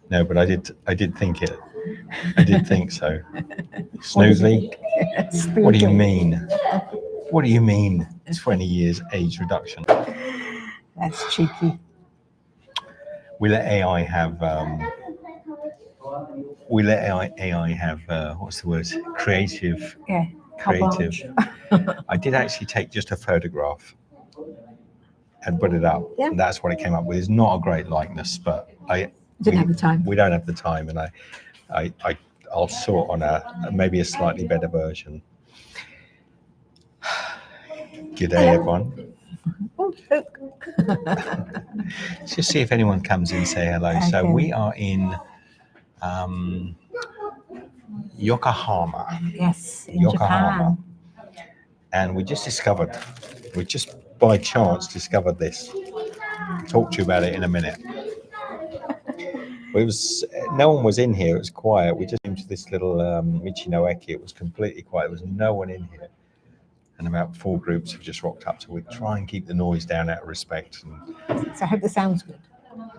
No, but I did think it. I did think so. Smoothly. What do you mean? What do you mean? 20 years age reduction. That's cheeky. We let AI have. We let AI have. What's the word? Creative. Yeah. Creative. Collage. I did actually take just a photograph and put it up. Yeah. And that's what it came up with. It's not a great likeness, but Didn't have the time. We don't have the time, and I'll sort on maybe a slightly better version. Good day, everyone. Oh, look. Let's just see if anyone comes in and say hello. Okay. So we are in Yokohama. Yes, in Yokohama. Japan. And we just by chance discovered this. I'll talk to you about it in a minute. No one was in here. It was quiet. We just came to this little Michinoeki. It was completely quiet. There was no one in here, and about 4 groups have just rocked up. So we try and keep the noise down out of respect. So I hope the sound's good.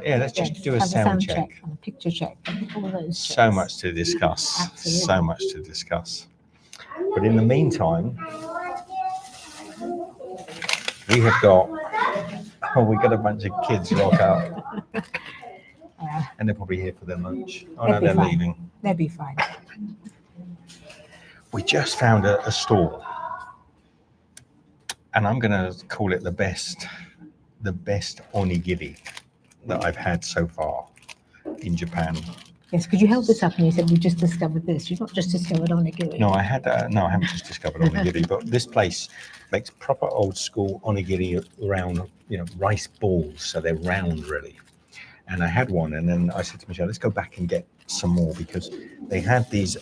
Yeah, let's just do a sound check and a picture check. All those so checks. much to discuss. Absolutely. So much to discuss. But in the meantime, we have got a bunch of kids rock up. And they're probably here for their lunch. Oh no, they're leaving. They'll be fine. We just found a stall, and I'm going to call it the best onigiri that I've had so far in Japan. Yes, because you held this up and you said we just discovered this. You've not just discovered onigiri. No, I haven't just discovered onigiri, but this place makes proper old school onigiri round, rice balls, so they're round really. And I had one, and then I said to Michelle, let's go back and get some more, because they had these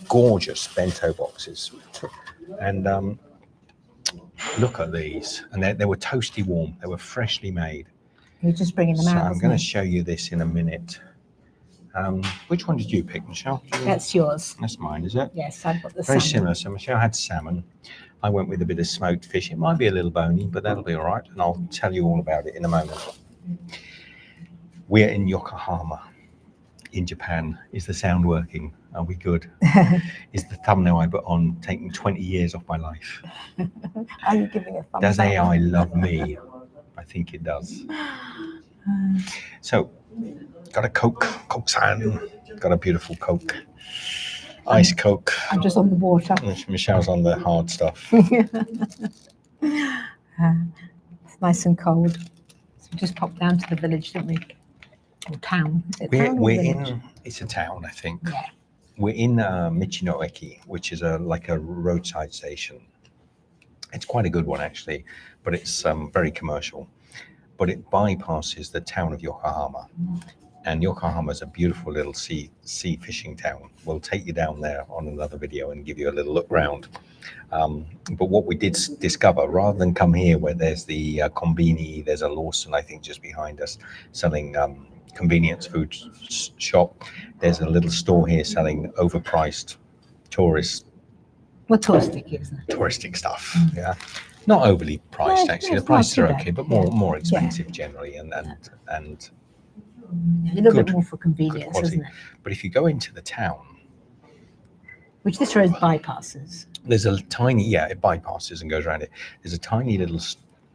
gorgeous bento boxes. And look at these. And they were toasty warm. They were freshly made. You're just bringing them out. So I'm going to show you this in a minute. Which one did you pick, Michelle? That's yours. That's mine, is it? Yes, I've got the Very salmon. similar. So Michelle had salmon. I went with a bit of smoked fish. It might be a little bony, but that'll be all right. And I'll tell you all about it in a moment. We're in Yokohama, in Japan. Is the sound working? Are we good? Is the thumbnail I put on taking 20 years off my life? Are you giving a thumbs Does up? AI love me? I think it does. So, got a Coke-san. Got a beautiful Coke. Ice Coke. I'm just on the water. Michelle's on the hard stuff. It's nice and cold. So we just popped down to the village, didn't we? Or town. It's a town, I think. Yeah. We're in Michinoeki, which is like a roadside station. It's quite a good one, actually, but it's very commercial. But it bypasses the town of Yokohama. And Yokohama is a beautiful little sea fishing town. We'll take you down there on another video and give you a little look round. But what we did discover, rather than come here where there's the Konbini, there's a Lawson, I think, just behind us, selling convenience food shop. There's a little store here selling overpriced touristic, isn't it? touristic stuff. Yeah, not overly priced actually. The prices are okay, but more expensive generally, and a little bit more for convenience, isn't it? But if you go into the town, which this road bypasses, there's a tiny it bypasses and goes around it. There's a tiny little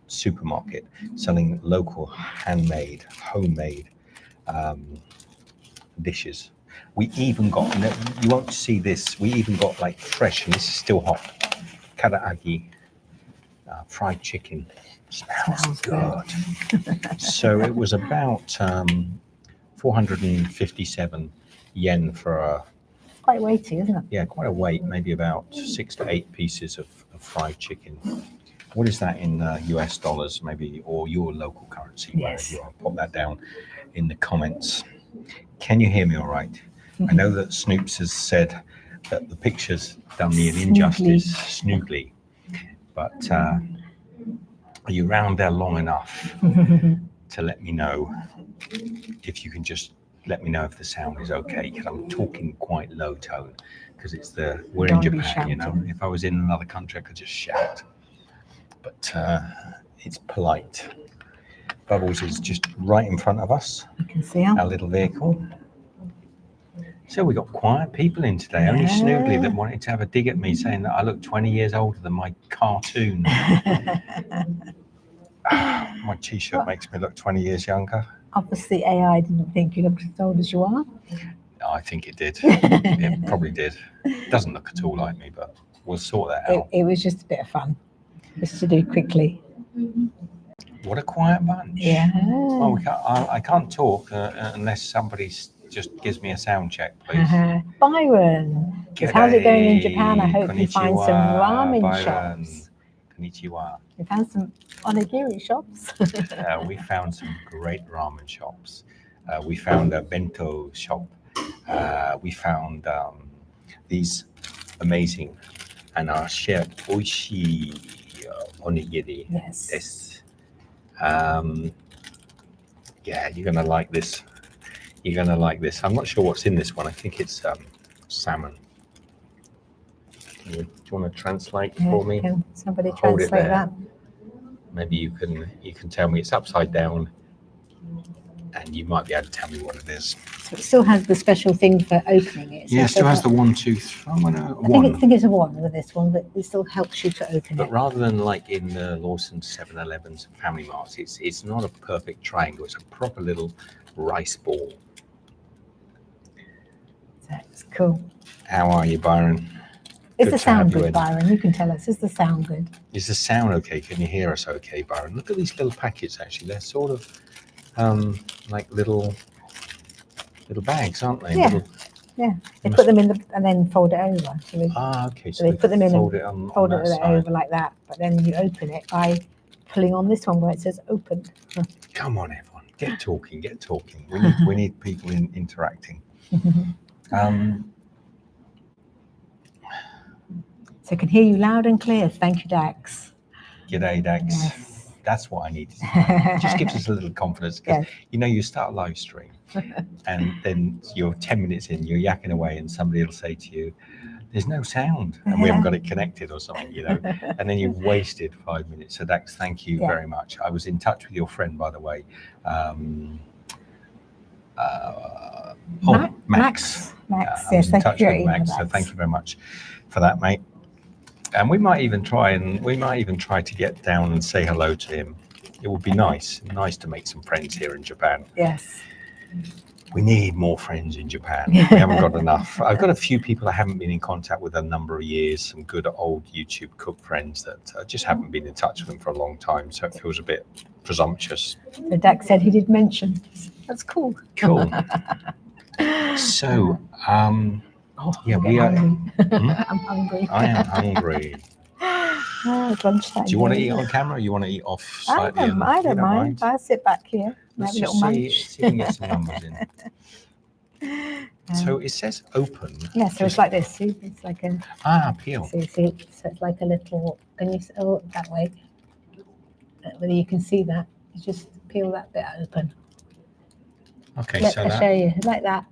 supermarket selling local homemade dishes. We even got, you won't see this, we even got like fresh, and this is still hot, karaagi, fried chicken. Smells good. So it was about 457 yen for a... Quite weighty, isn't it? Yeah, quite a weight, maybe about 6 to 8 pieces of fried chicken. What is that in US dollars, maybe, or your local currency? Yes. I'll pop that down in the comments. Can you hear me all right? I know that Snoops has said that the picture's done me an injustice, snoogly, but are you around there long enough to let me know if you can just let me know if the sound is okay? Because I'm talking quite low tone, because we're in Japan, If I was in another country, I could just shout. But it's polite. Bubbles is just right in front of us. You can see her. Our little vehicle. So we got quiet people in today. Only Snoogly that wanted to have a dig at me, saying that I look 20 years older than my cartoon. My T-shirt makes me look 20 years younger. Obviously, AI didn't think you looked as old as you are. I think it did. It probably did. It doesn't look at all like me, but we'll sort that out. It was just a bit of fun, just to do quickly. What a quiet bunch. Yeah. Well, I can't talk unless somebody just gives me a sound check, please. Byron, how's it going in Japan? I hope you find some ramen Byron. shops. Konnichiwa. We found some onigiri shops. We found some great ramen shops. We found a bento shop. We found these amazing and our chef oishi onigiri. Yes. Yeah, you're gonna like this. You're gonna like this. I'm not sure what's in this one. I think it's salmon. Do you want to translate for me? Can somebody Hold it translate there. that? Maybe you can tell me it's upside down, and you might be able to tell me what it is. So it still has the special thing for opening it. Yeah, it still has the 1, 2, 3. I think it's a 1 with this one, but it still helps you to open But it. rather than like in the Lawson's, 7-Elevens, and Family Marts, it's not a perfect triangle. It's a proper little rice ball. That's cool. How are you, Byron? Is Good the to have sound you good, in. Byron? You can tell us. Is the sound good? Is the sound okay? Can you hear us okay, Byron? Look at these little packets, actually. They're sort of like little bags, aren't they? Yeah. Little, Yeah. They put them in and then fold it over. okay. So they put them in fold and it on fold that it side. over like that. But then you open it by pulling on this one where it says open. Come on, everyone. Get talking. We need people interacting. So I can hear you loud and clear. Thank you, Dax. G'day, Dax. Yes. That's what I need to say. It just gives us a little confidence because Yes. you start a live stream and then you're 10 minutes in, you're yakking away, and somebody will say to you, "There's no sound," and we haven't got it connected or something, and then you've wasted 5 minutes. So Dax, thank you very much. I was in touch with your friend, by the way. Max. Yes, in touch with Max. So thank you very much for that, mate. And we might even try to get down and say hello to him. It would be nice to make some friends here in Japan. Yes. We need more friends in Japan. We haven't got enough. I've got a few people I haven't been in contact with a number of years, some good old YouTube cook friends that I just haven't been in touch with them for a long time. So it feels a bit presumptuous. So Dax said he did mention. That's cool. Cool. So, we are. I'm hungry. I am hungry. It's lunchtime. Do you want to eat on camera or you want to eat off slightly? I don't mind. I'll sit back here and have a little munch. See if we can get some numbers in. So it says open. Yeah, so it's like this. See, it's like a peel. See, so it's like a little. Can you that way? Whether you can see that, you just peel that bit open. Okay, I'll show you like that.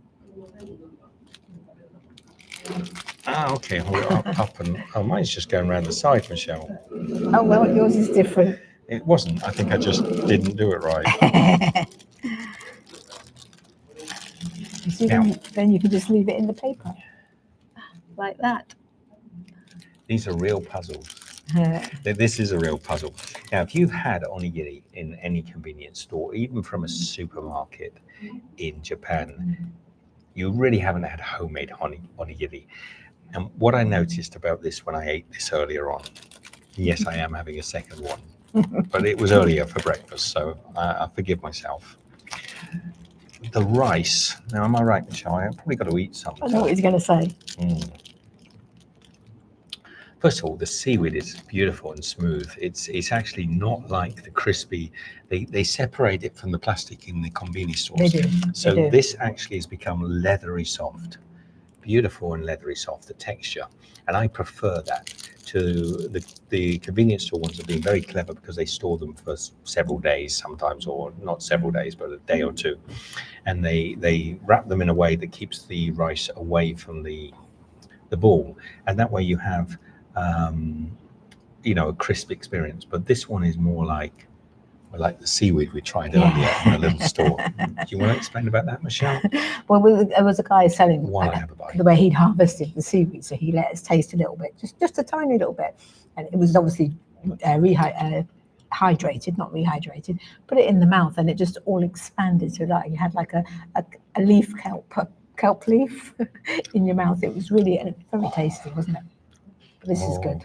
Okay, hold it up and mine's just going around the side, Michelle. Oh well, yours is different. It wasn't. I think I just didn't do it right. You see, then you can just leave it in the paper like that. These are real puzzles. This is a real puzzle. Now, if you've had onigiri in any convenience store, even from a supermarket in Japan, you really haven't had homemade onigiri. And what I noticed about this when I ate this earlier on, yes, I am having a second one, but it was earlier for breakfast, so I forgive myself. The rice, now am I right, Michelle? I've probably got to eat something. I know what he's going to say. First of all, the seaweed is beautiful and smooth. It's actually not like the crispy. They separate it from the plastic in the convenience stores. They do. So this actually has become leathery soft, beautiful and leathery soft, the texture. And I prefer that to the convenience store ones. Have been very clever because they store them for several days sometimes, or not several days, but a day or two. And they wrap them in a way that keeps the rice away from the ball. And that way you have a crisp experience. But this one is more like Like the seaweed we tried earlier in the little store. Do you want to explain about that, Michelle? Well, there was a guy selling While I have a bite. the way he'd harvested the seaweed, so he let us taste a little bit, just a tiny little bit, and it was obviously hydrated, not rehydrated. Put it in the mouth, and it just all expanded. So that you had like a leaf kelp leaf in your mouth. It was really very tasty, wasn't it? But this is good.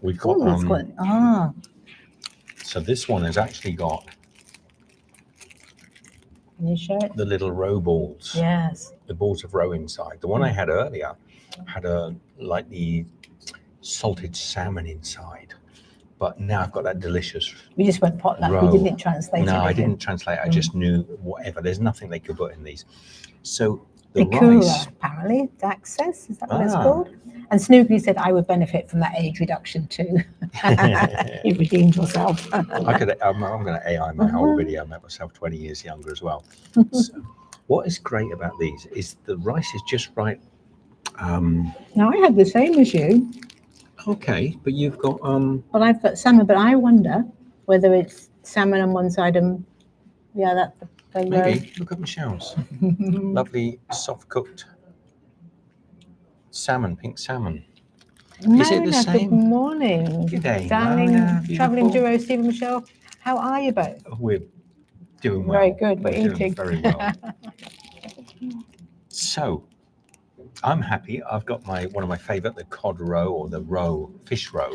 We've got It's good. Ah, so this one has actually got can you show it? the little roe balls. Yes. The balls of roe inside. The one I had earlier had like the salted salmon inside, but now I've got that delicious. We just went potluck. Roe. We didn't translate it. No, I did you? didn't translate. I just knew whatever. There's nothing they could put in these. So the Ikura, rice. apparently, Dax says. Is that what it's Ah. called? And Snoopy said, I would benefit from that age reduction too. You redeemed yourself. I'm going to AI my whole video. I made myself 20 years younger as well. So, what is great about these is the rice is just right. Now, I had the same as you, Okay, but you've got but I've got salmon, but I wonder whether it's salmon on one side and, yeah, that's the maybe look at Michelle's lovely soft cooked salmon, pink salmon. Is it the Mona, same? Good morning. Good day, Darling, Mona, traveling beautiful. duo, Stephen Michelle. How are you both? We're doing well. Very good. We're doing eating. very well. So I'm happy. I've got one of my favorite, the cod roe or the fish roe.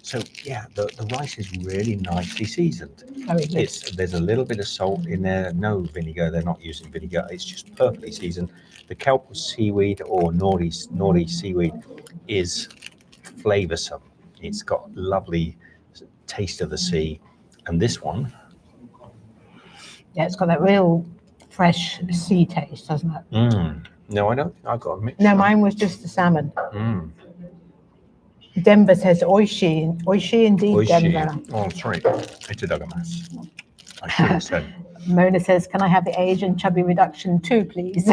So yeah, the rice is really nicely seasoned. Very good. There's a little bit of salt in there, no vinegar. They're not using vinegar. It's just perfectly seasoned. The kelp seaweed or nori seaweed is flavoursome. It's got lovely taste of the sea, and this one. Yeah, it's got that real fresh sea taste, doesn't it? No, I don't. I've got a mix. No, mine was just the salmon. Denver says oishi. Oishi indeed, Oishi. Denver. Oh, sorry. It's a dogamass. I should have said. Mona says, can I have the age and chubby reduction too, please?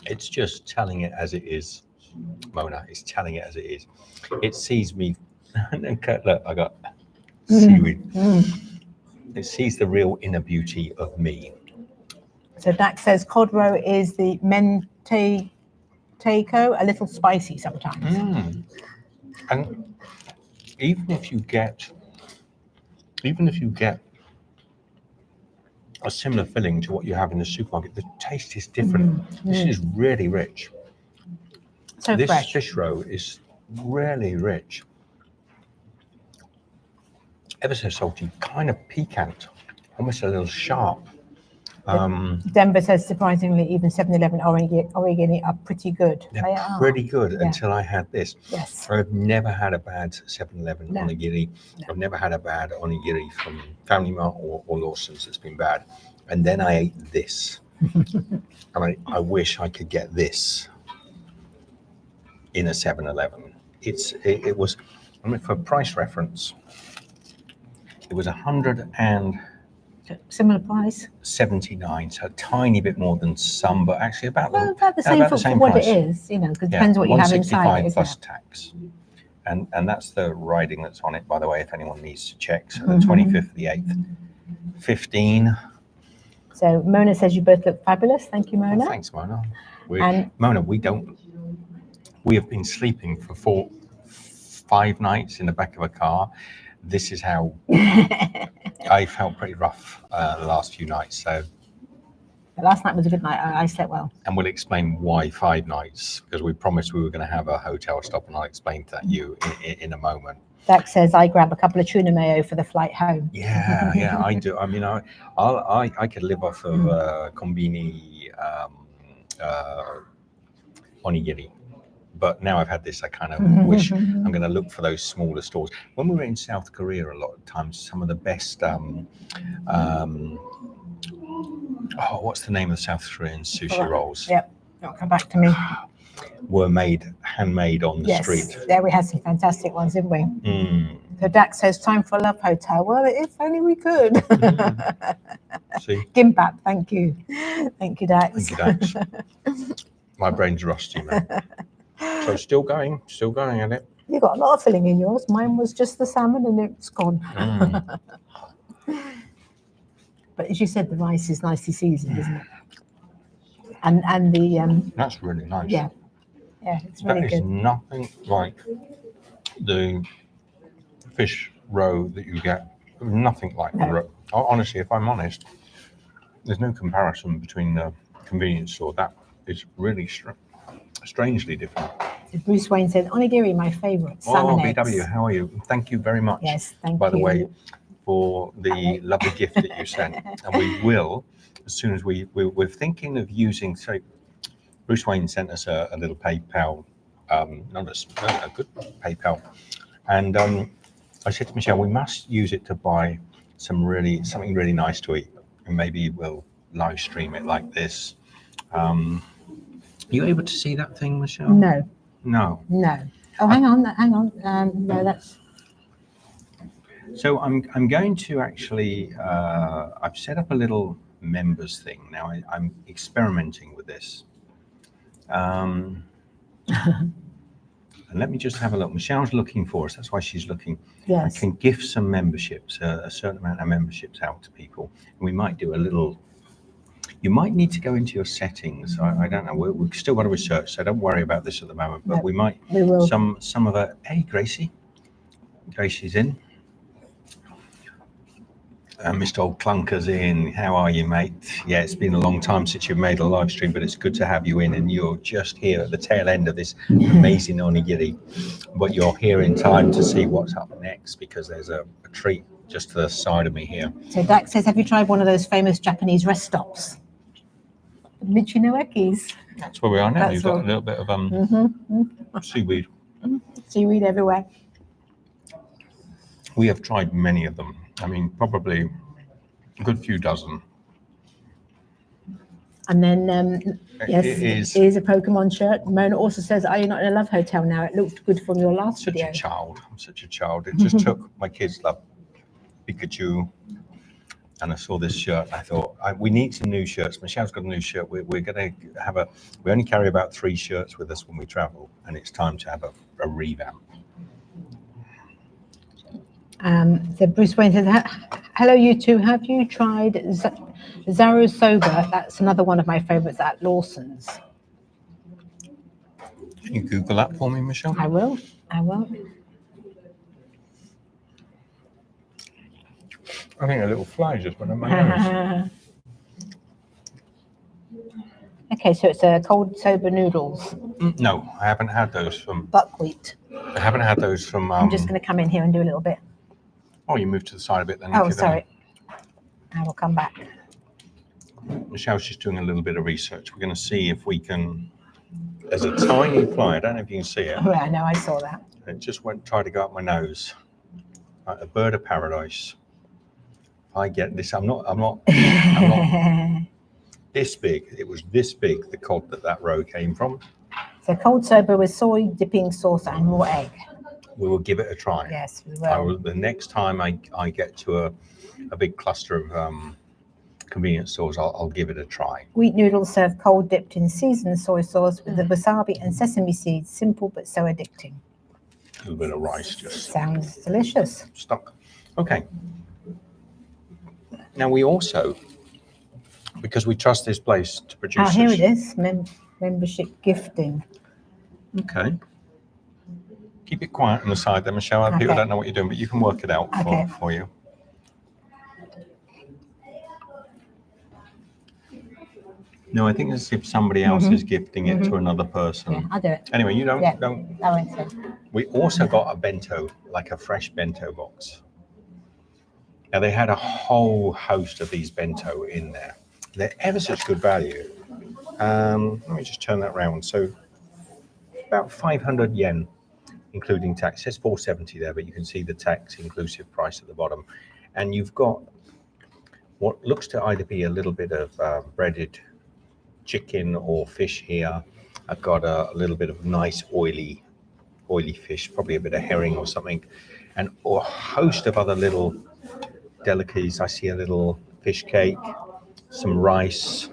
It's just telling it as it is, Mona. It's telling it as it is. It sees me. Look, I got seaweed. It sees the real inner beauty of me. So Dax says cod roe is the mentaiko, a little spicy sometimes. And even if you get a similar filling to what you have in the supermarket, the taste is different. This is really rich. So this fresh. fish roe is really rich. Ever so salty, kind of piquant, almost a little sharp. Denver says, surprisingly, even 7-Eleven origami are pretty good. They're pretty good Yeah. until I had this. Yes. I've never had a bad 7-Eleven No. onigiri. No. I've never had a bad onigiri from Family Mart or Lawson's that's been bad. And then I ate this. And I wish I could get this in a 7-Eleven. It was, I mean, for price reference, it was 179, Similar price. so a tiny bit more than some, but actually about Well, about the same for what price. it is, you know, because it depends what you have inside. 165 plus tax. And that's the writing that's on it, by the way, if anyone needs to check. So the 25th of the 8th, 15. So Mona says you both look fabulous. Thank you, Mona. Oh, thanks, Mona. And- Mona, we have been sleeping for 5 nights in the back of a car. This is how I felt pretty rough the last few nights. So Last night was a good night. I slept well. And we'll explain why 5 nights, because we promised we were going to have a hotel stop, and I'll explain that to you in a moment. Dax says I grab a couple of tuna mayo for the flight home. Yeah, I do. I mean, I could live off of kombini onigiri. But now I've had this, I kind of wish I'm going to look for those smaller stores. When we were in South Korea, a lot of times, some of the best, what's the name of the South Korean sushi rolls? Yep, it'll come back to me. Were handmade on the street. There we had some fantastic ones, didn't we? So Dax says, time for a love hotel. Well, if only we could. See? Gimbap, thank you. Thank you, Dax. Thank you, Dax. My brain's rusty, man. So still going at it. You got a lot of filling in yours. Mine was just the salmon and it's gone. Mm. But as you said, the rice is nicely seasoned, isn't it? And the That's really nice. yeah, it's That really is good. nothing like the fish roe that you get. Nothing like the No. roe. Honestly, if I'm honest, there's no comparison between the convenience store. That is really strangely different. So Bruce Wayne said, onigiri, my favourite. Salmon Oh, eggs. BW, how are you? Thank you very much. Yes, thank by you. the way, for the lovely gift that you sent. And we will, as soon as we're thinking of using, so Bruce Wayne sent us a little PayPal, not a good PayPal. And I said to Michelle, we must use it to buy something really nice to eat. And maybe we'll live stream it like this. Are you able to see that thing, Michelle? No, No. no. Oh, hang on. No, that's... So I'm going to actually, I've set up a little members thing. Now I'm experimenting with this. And let me just have a look. Michelle's looking for us. That's why she's looking. Yes. I can gift some memberships, a certain amount of memberships out to people. And we might do a little, you might need to go into your settings. I don't know. We've still got to research, so don't worry about this at the moment. But No, we might, we will. some of it. Hey, Gracie. Gracie's in. Mr. Old Clunker's in. How are you, mate? Yeah, it's been a long time since you've made a live stream, but it's good to have you in. And you're just here at the tail end of this amazing onigiri. But you're here in time to see what's up next because there's a treat just to the side of me here. So Dax says, have you tried one of those famous Japanese rest stops? Michinoekis. That's where we are now. That's You've got what- a little bit of seaweed. Seaweed everywhere. We have tried many of them. I mean, probably a good few dozen. And then, yes, It is here's a Pokemon shirt. Mona also says, are you not in a love hotel now? It looked good from your last such video. a child. I'm such a child. It just took my kids love Pikachu. And I saw this shirt. I thought, we need some new shirts. Michelle's got a new shirt. We're going to have we only carry about 3 shirts with us when we travel. And it's time to have a revamp. So Bruce Wayne says, hello, you two. Have you tried Zaro Soba? That's another one of my favorites at Lawson's. Can you Google that for me, Michelle? I will. I think a little fly just went on my nose. Okay, so it's a cold soba noodles, No, I haven't had those from. buckwheat. I haven't had those from. I'm just going to come in here and do a little bit. Oh, you moved to the side a bit then. Oh, sorry. I will come back. Michelle's just doing a little bit of research. We're going to see if we can. There's a tiny fly. I don't know if you can see it. Oh, I know, I saw that. It just tried to go up my nose. Like a bird of paradise. I get this. I'm not this big. It was this big, the cod that roe came from. So cold soba with soy dipping sauce and raw egg. We will give it a try. Yes, we will. The next time I get to a big cluster of convenience stores, I'll give it a try. Wheat noodles served cold dipped in seasoned soy sauce with the wasabi and sesame seeds. Simple but so addicting. A little bit of rice just Sounds delicious. stuck. Okay. Now we also, because we trust this place to produce. Ah, here it is. Membership gifting. Okay. Keep it quiet on the side there, Michelle. Okay. People don't know what you're doing, but you can work it out Okay. for you. No, I think it's if somebody else is gifting it to another person. Yeah, I'll do it. Anyway, you don't. Yeah. don't. I won't say. We also got a bento, like a fresh bento box. Now they had a whole host of these bento in there. They're ever such good value. Let me just turn that around. So about 500 yen, including tax. It says 470 there, but you can see the tax inclusive price at the bottom. And you've got what looks to either be a little bit of breaded chicken or fish here. I've got a little bit of nice oily fish, probably a bit of herring or something, and a host of other little delicacies. I see a little fish cake, some rice,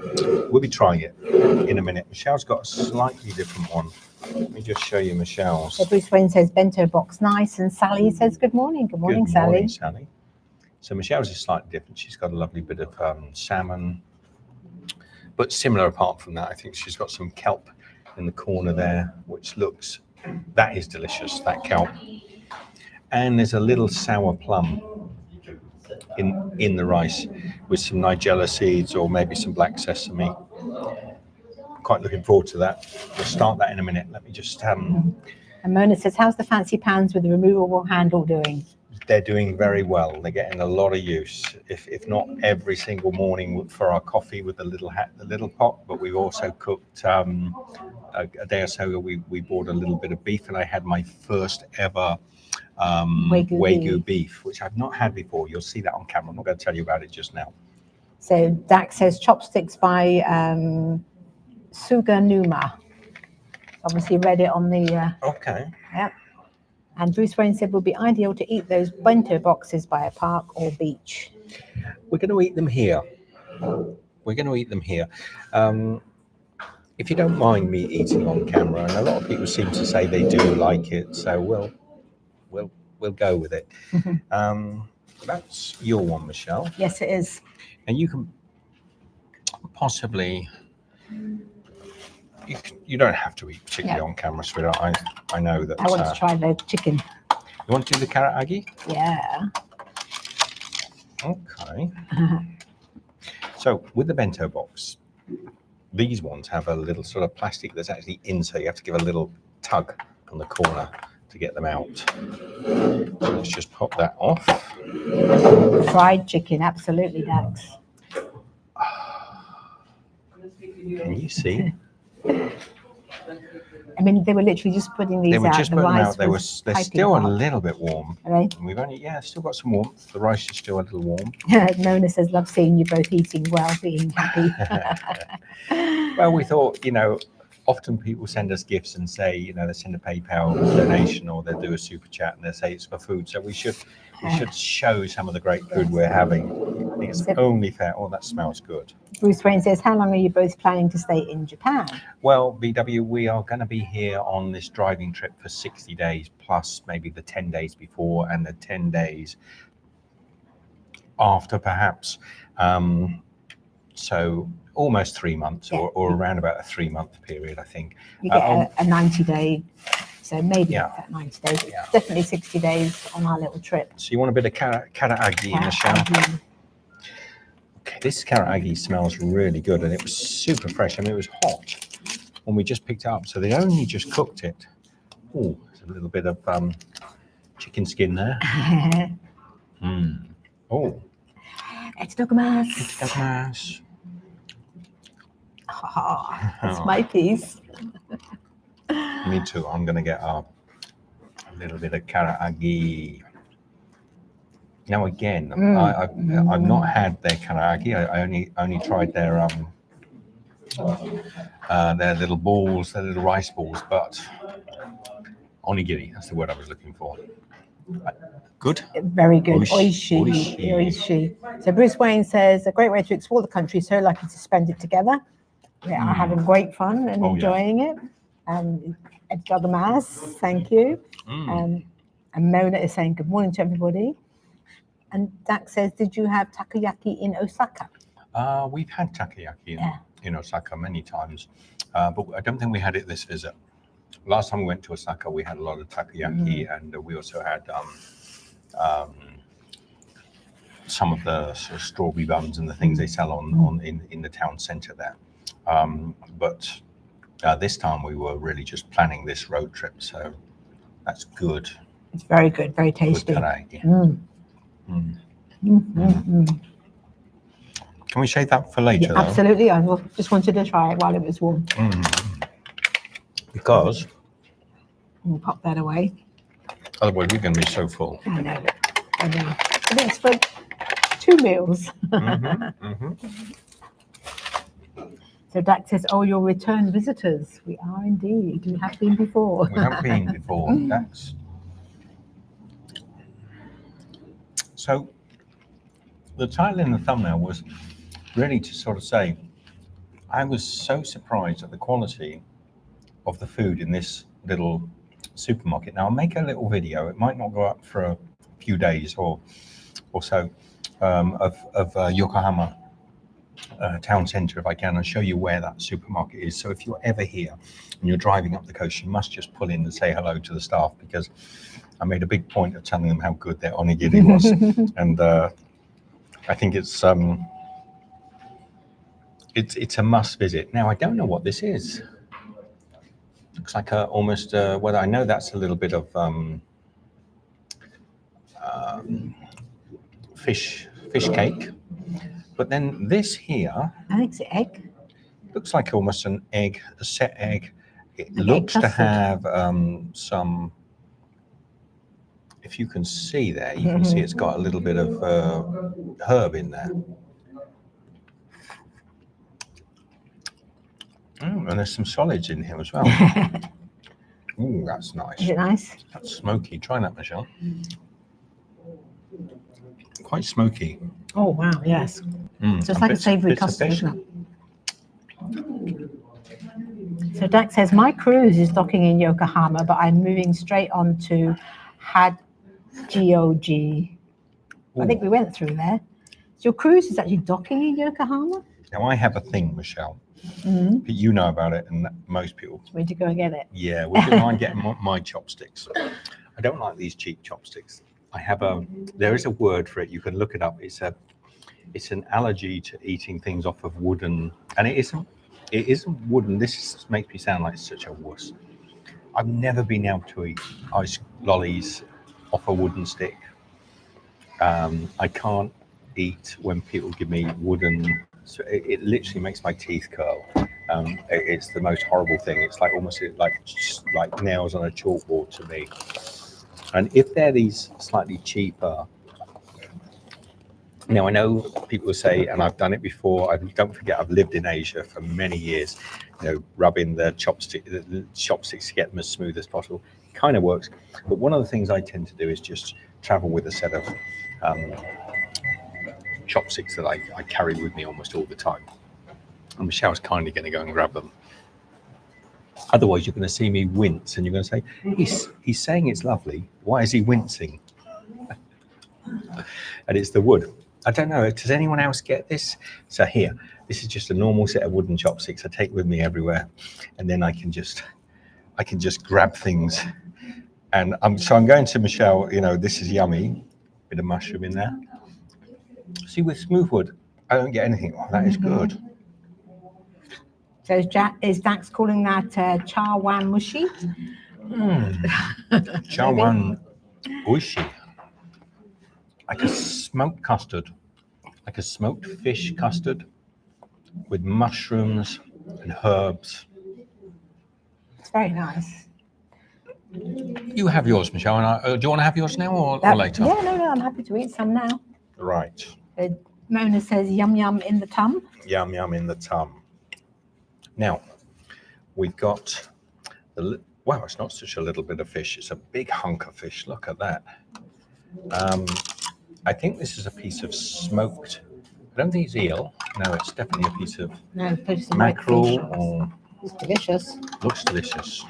We'll be trying it in a minute. Michelle's got a slightly different one. Let me just show you Michelle's. So Bruce Wayne says bento box nice, and Sally says good morning. Good morning, Good morning, Sally. Sally. So Michelle's is slightly different. She's got a lovely bit of salmon, but similar apart from that. I think she's got some kelp in the corner there, which looks, that is delicious, that kelp. And there's a little sour plum in the rice with some nigella seeds or maybe some black sesame. Quite looking forward to that. We'll start that in a minute. Let me just And Mona says, how's the fancy pans with the removable handle doing? They're doing very well. They're getting a lot of use, if not every single morning for our coffee with the little pot. But we've also cooked a day or so ago. We bought a little bit of beef, and I had my first ever Wagyu beef, which I've not had before. You'll see that on camera. I'm not going to tell you about it just now. So Dak says chopsticks by Suganuma. Obviously read it on the Okay. Yep. And Bruce Wayne said would be ideal to eat those bento boxes by a park or beach. We're going to eat them here. We're going to eat them here. If you don't mind me eating on camera, and a lot of people seem to say they do like it, so we'll go with it. That's your one, Michelle. Yes, it is. And you can possibly, you don't have to eat particularly on camera, sweetheart. I know that. I want to try the chicken. You want to do the carrot agi? Yeah. Okay. So with the bento box, these ones have a little sort of plastic that's actually in, so you have to give a little tug on the corner to get them out. So let's just pop that off. Fried chicken, absolutely, Dax. Can you see? I mean, they were literally just putting these They were out. just The putting them rice out. was They're piping still a hot. little bit warm. Are they? And we've only, still got some warmth. The rice is still a little warm. Mona says, love seeing you both eating well, being happy. Well, we thought, often people send us gifts and say, they send a PayPal donation or they'll do a super chat and they say it's for food. So we should show some of the great food we're having. I think it's only fair. Oh, that smells good. Bruce Wayne says, how long are you both planning to stay in Japan? Well, BW, we are going to be here on this driving trip for 60 days, plus maybe the 10 days before and the 10 days after, perhaps. So almost 3 months, or around about a 3-month period, I think. You get a 90-day, so maybe Yeah. not that 90 days. Yeah. Definitely 60 days on our little trip. So you want a bit of carrot agi in the shower? Okay, this carrot agi smells really good, and it was super fresh. I mean, it was hot when we just picked it up, so they only just cooked it. Oh, there's a little bit of chicken skin there. Oh, Etsudokumasu. Oh, that's my piece. Me too. I'm going to get a little bit of carrot agi. Now again, I've not had their carrot agi. I only tried their little balls, their little rice balls, but onigiri, that's the word I was looking for. Good? Very good. Oishi. Oishi. So Bruce Wayne says, a great way to explore the country, so lucky to spend it together. We are having great fun and enjoying it. Etsudokumasu, thank you. And Mona is saying good morning to everybody. And Dak says, did you have takoyaki in Osaka? We've had takoyaki in Osaka many times, but I don't think we had it this visit. Last time we went to Osaka, we had a lot of takoyaki, and we also had some of the sort of strawberry buns and the things they sell in the town centre there. But this time we were really just planning this road trip, so that's good. It's very good, very tasty. Good takoyaki. Can we save that for later? Yeah, absolutely. I just wanted to try it while it was warm. Because We'll pop that away. otherwise we're going to be so full. I know. But it's for 2 meals. So Dak says, oh, you're return visitors. We are indeed. We have been before. We haven't been before. That's so. The title in the thumbnail was really to sort of say, I was so surprised at the quality of the food in this little supermarket. Now I'll make a little video. It might not go up for a few days or so of Yokohama town centre if I can, and show you where that supermarket is. So if you're ever here and you're driving up the coast, you must just pull in and say hello to the staff, because I made a big point of telling them how good their onigiri was, and I think it's a must visit. Now I don't know what this is. Looks like almost well, I know that's a little bit of fish cake, but then this here, I think it's egg. looks like almost an egg, a set egg. It An looks egg to custard. have some. If you can see there, you can see it's got a little bit of herb in there. And there's some solids in here as well. Ooh, that's nice. Is it nice? That's smoky. Try that, Michelle. Quite smoky. Oh wow, yes. Just like a savoury custard, isn't it? So Dak says, my cruise is docking in Yokohama, but I'm moving straight on to Hagioji. I think we went through there. So your cruise is actually docking in Yokohama? Now I have a thing, Michelle. Mm-hmm. You know about it, and most people. We need to go and get it. Yeah, would you mind getting my chopsticks? I don't like these cheap chopsticks. There is a word for it. You can look it up. It's an allergy to eating things off of wooden, and it isn't wooden. This makes me sound like such a wuss. I've never been able to eat ice lollies off a wooden stick. I can't eat when people give me wooden. So it literally makes my teeth curl. It's the most horrible thing. It's like almost like nails on a chalkboard to me. And if they're these slightly cheaper, now I know people say, and I've done it before. Don't forget, I've lived in Asia for many years. Rubbing the chopsticks to get them as smooth as possible. It kind of works. But one of the things I tend to do is just travel with a set of chopsticks that I carry with me almost all the time. And Michelle's kindly going to go and grab them. Otherwise, you're going to see me wince, and you're going to say, he's saying it's lovely. Why is he wincing? And it's the wood. I don't know. Does anyone else get this? So here, this is just a normal set of wooden chopsticks I take with me everywhere, and then I can just grab things. And I'm going to Michelle. This is yummy. Bit of mushroom in there. See, with smooth wood, I don't get anything. Oh, that is good. So is Dax calling that chawan mushi? Chawan uishi. Like a smoked custard, like a smoked fish custard with mushrooms and herbs. It's very nice. You have yours, Michelle. And do you want to have yours now or later? Yeah, no, I'm happy to eat some now. Right. Mona says, yum yum in the tum. Yum yum in the tum. Now, we've got wow, it's not such a little bit of fish. It's a big hunk of fish. Look at that. I think this is a piece of smoked. I don't think it's eel. No, it's definitely a piece of mackerel. Or it's delicious. Looks delicious.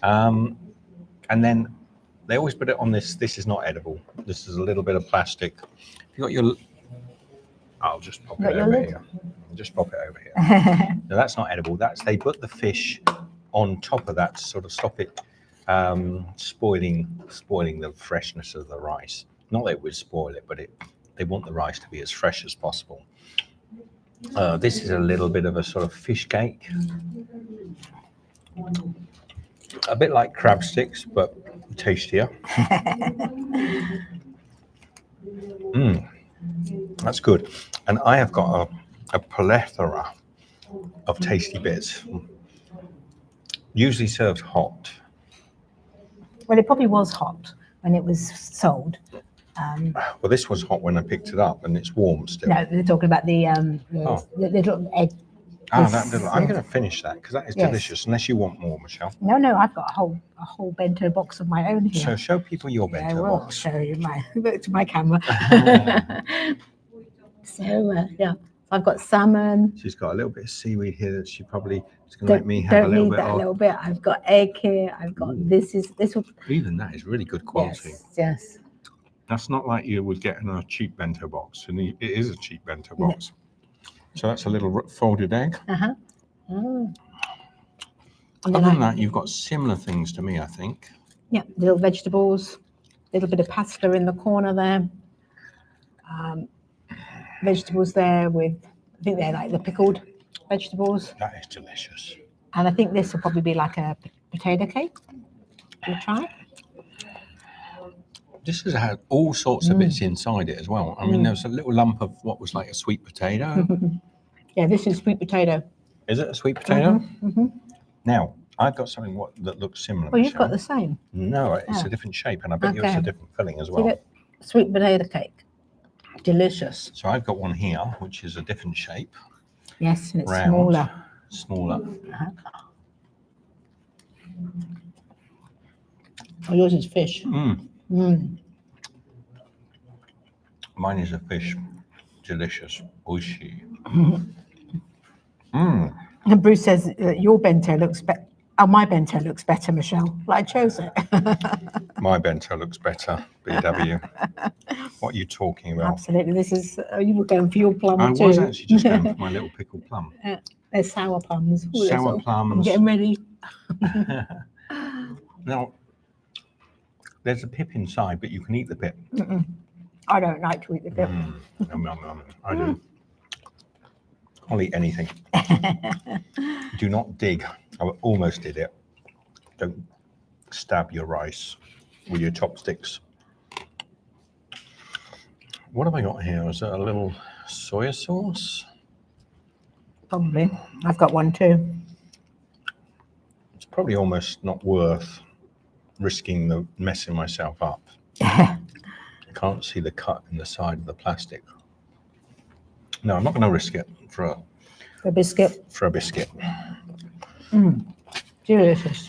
And then they always put it on this. This is not edible. This is a little bit of plastic. If you got your, I'll just pop it over here. Just pop it over here. No, that's not edible. They put the fish on top of that to sort of stop it spoiling the freshness of the rice. Not that it would spoil it, but they want the rice to be as fresh as possible. This is a little bit of a sort of fish cake. A bit like crab sticks, but tastier. That's good. And I have got a plethora of tasty bits. Usually served hot. Well, it probably was hot when it was sold. Well, this was hot when I picked it up, and it's warm still. No, they're talking about the little egg. I'm going to finish that because that is delicious. Unless you want more, Michelle. No, I've got a whole bento box of my own here. So show people your bento box. I will show you to my camera. So yeah. I've got salmon. She's got a little bit of seaweed here that she probably is going to make me have a Don't little need bit that of. little bit. I've got egg here. I've got Ooh. this will. Even that is really good quality. Yes. That's not like you would get in a cheap bento box, and it is a cheap bento box. So that's a little folded egg. Uh-huh. Mm. Other than that, you've got similar things to me, I think. Yeah, little vegetables, little bit of pasta in the corner there. Vegetables there with, I think they're like the pickled vegetables. That is delicious. And I think this will probably be like a potato cake. We'll try it. This has had all sorts of bits inside it as well. I mean, there's a little lump of what was like a sweet potato. Yeah, this is sweet potato. Is it a sweet potato? Now, I've got something that looks similar. Well, you've got Michelle. the same. No, it's a different shape, and I bet you it's a Okay. different filling as See well. that? Sweet potato cake. Delicious. So I've got one here, which is a different shape. Yes, and it's Round, smaller. smaller. Oh, yours is fish. Mine is a fish. Delicious. Oishi. And Bruce says your bento looks better. Oh, my bento looks better, Michelle. Well, I chose it. My bento looks better, BW. What are you talking about? Absolutely. This is, you were going for your plum I too. was actually just going for my little pickled plum. They're sour plums. Ooh, they're Sour I'm plums. getting ready. Now, there's a pip inside, but you can eat the pip. I don't like to eat the pip. Yum, yum, yum. I do. I'll eat anything. Do not dig. I almost did it. Don't stab your rice with your chopsticks. What have I got here? Is that a little soya sauce? Probably. I've got one too. It's probably almost not worth risking the messing myself up. Yeah. I can't see the cut in the side of the plastic. No, I'm not going to risk it for The biscuit. a biscuit. Delicious.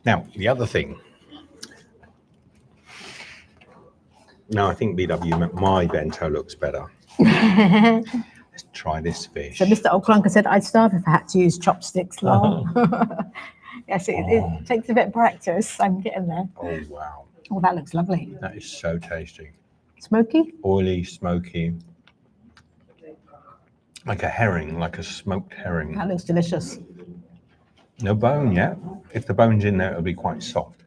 Now, the other thing. No, I think BW, my bento looks better. Let's try this fish. So Mr. O'Clunker said, I'd starve if I had to use chopsticks. Lol. Yes, it takes a bit of practice. I'm getting there. Oh, wow. Oh, that looks lovely. That is so tasty. Smoky? Oily, smoky. Like a herring, like a smoked herring. That looks delicious. No bone yet. If the bone's in there, it'll be quite soft.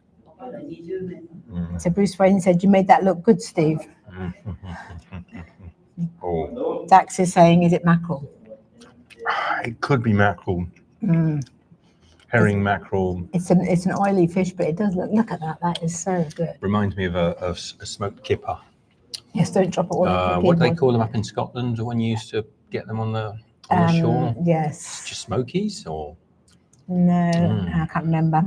So Bruce Wayne said, you made that look good, Steve. Oh, Dax is saying, is it mackerel? it could be mackerel. Herring, mackerel. It's an oily fish, but it does look at that. That is so good. Reminds me of a smoked kipper. Yes, don't drop it all over the What do they keyboard. call them up in Scotland when you used to get them on the shore? Yes. Just smokies or? No, I can't remember.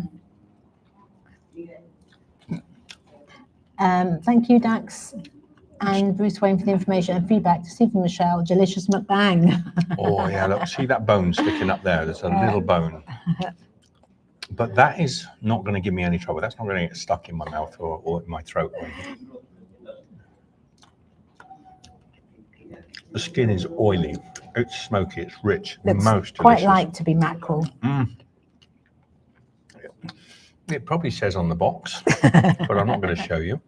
Thank you, Dax and Bruce Wayne, for the information and feedback. To Steve and Michelle, delicious mukbang. Oh yeah, look, see that bone sticking up there? There's a little bone. But that is not going to give me any trouble. That's not going to get stuck in my mouth or in my throat. The skin is oily. It's smoky. It's rich. Looks most quite delicious. like to be mackerel. It probably says on the box, but I'm not going to show you.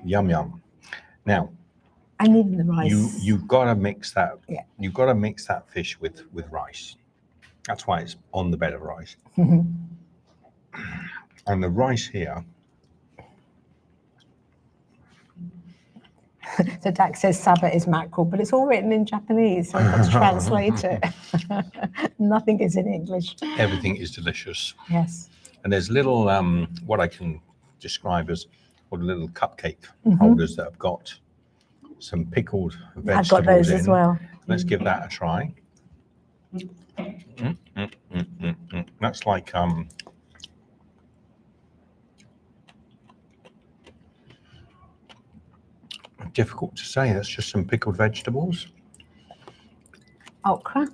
Yum yum. Now, I need the rice. you've got to mix that. Yeah. You've got to mix that fish with rice. That's why it's on the bed of rice. And the rice here. So Dax says Saba is mackerel, but it's all written in Japanese, so I've got to translate it. Nothing is in English. Everything is delicious. Yes. And there's little, what I can describe as little cupcake holders that have got some pickled vegetables I've got those in. as well. Let's give that a try. That's like difficult to say. That's just some pickled vegetables. Okra?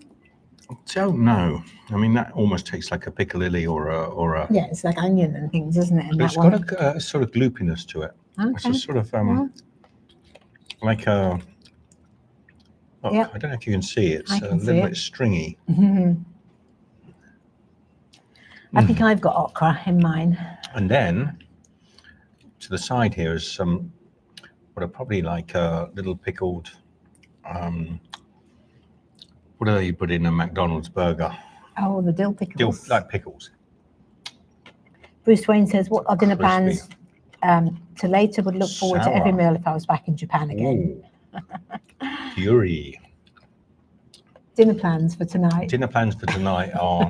Don't know. I mean, that almost tastes like a piccalilli or a. Yeah, it's like onion and things, isn't it? And It's that one. got a sort of gloopiness to it. It's Okay. a sort of like a. Look, Yep. I don't know if you can see it. It's I a can see little it. bit stringy. I think I've got okra in mine. And then to the side here is some what are probably like a little pickled. What do they put in a McDonald's burger? Oh, the dill pickles. Like pickles. Bruce Wayne says, what are dinner Crispy. plans to later? Would look forward to every Sour. meal if I was back in Japan again. Ooh. Fury. Dinner plans for tonight. Dinner plans for tonight are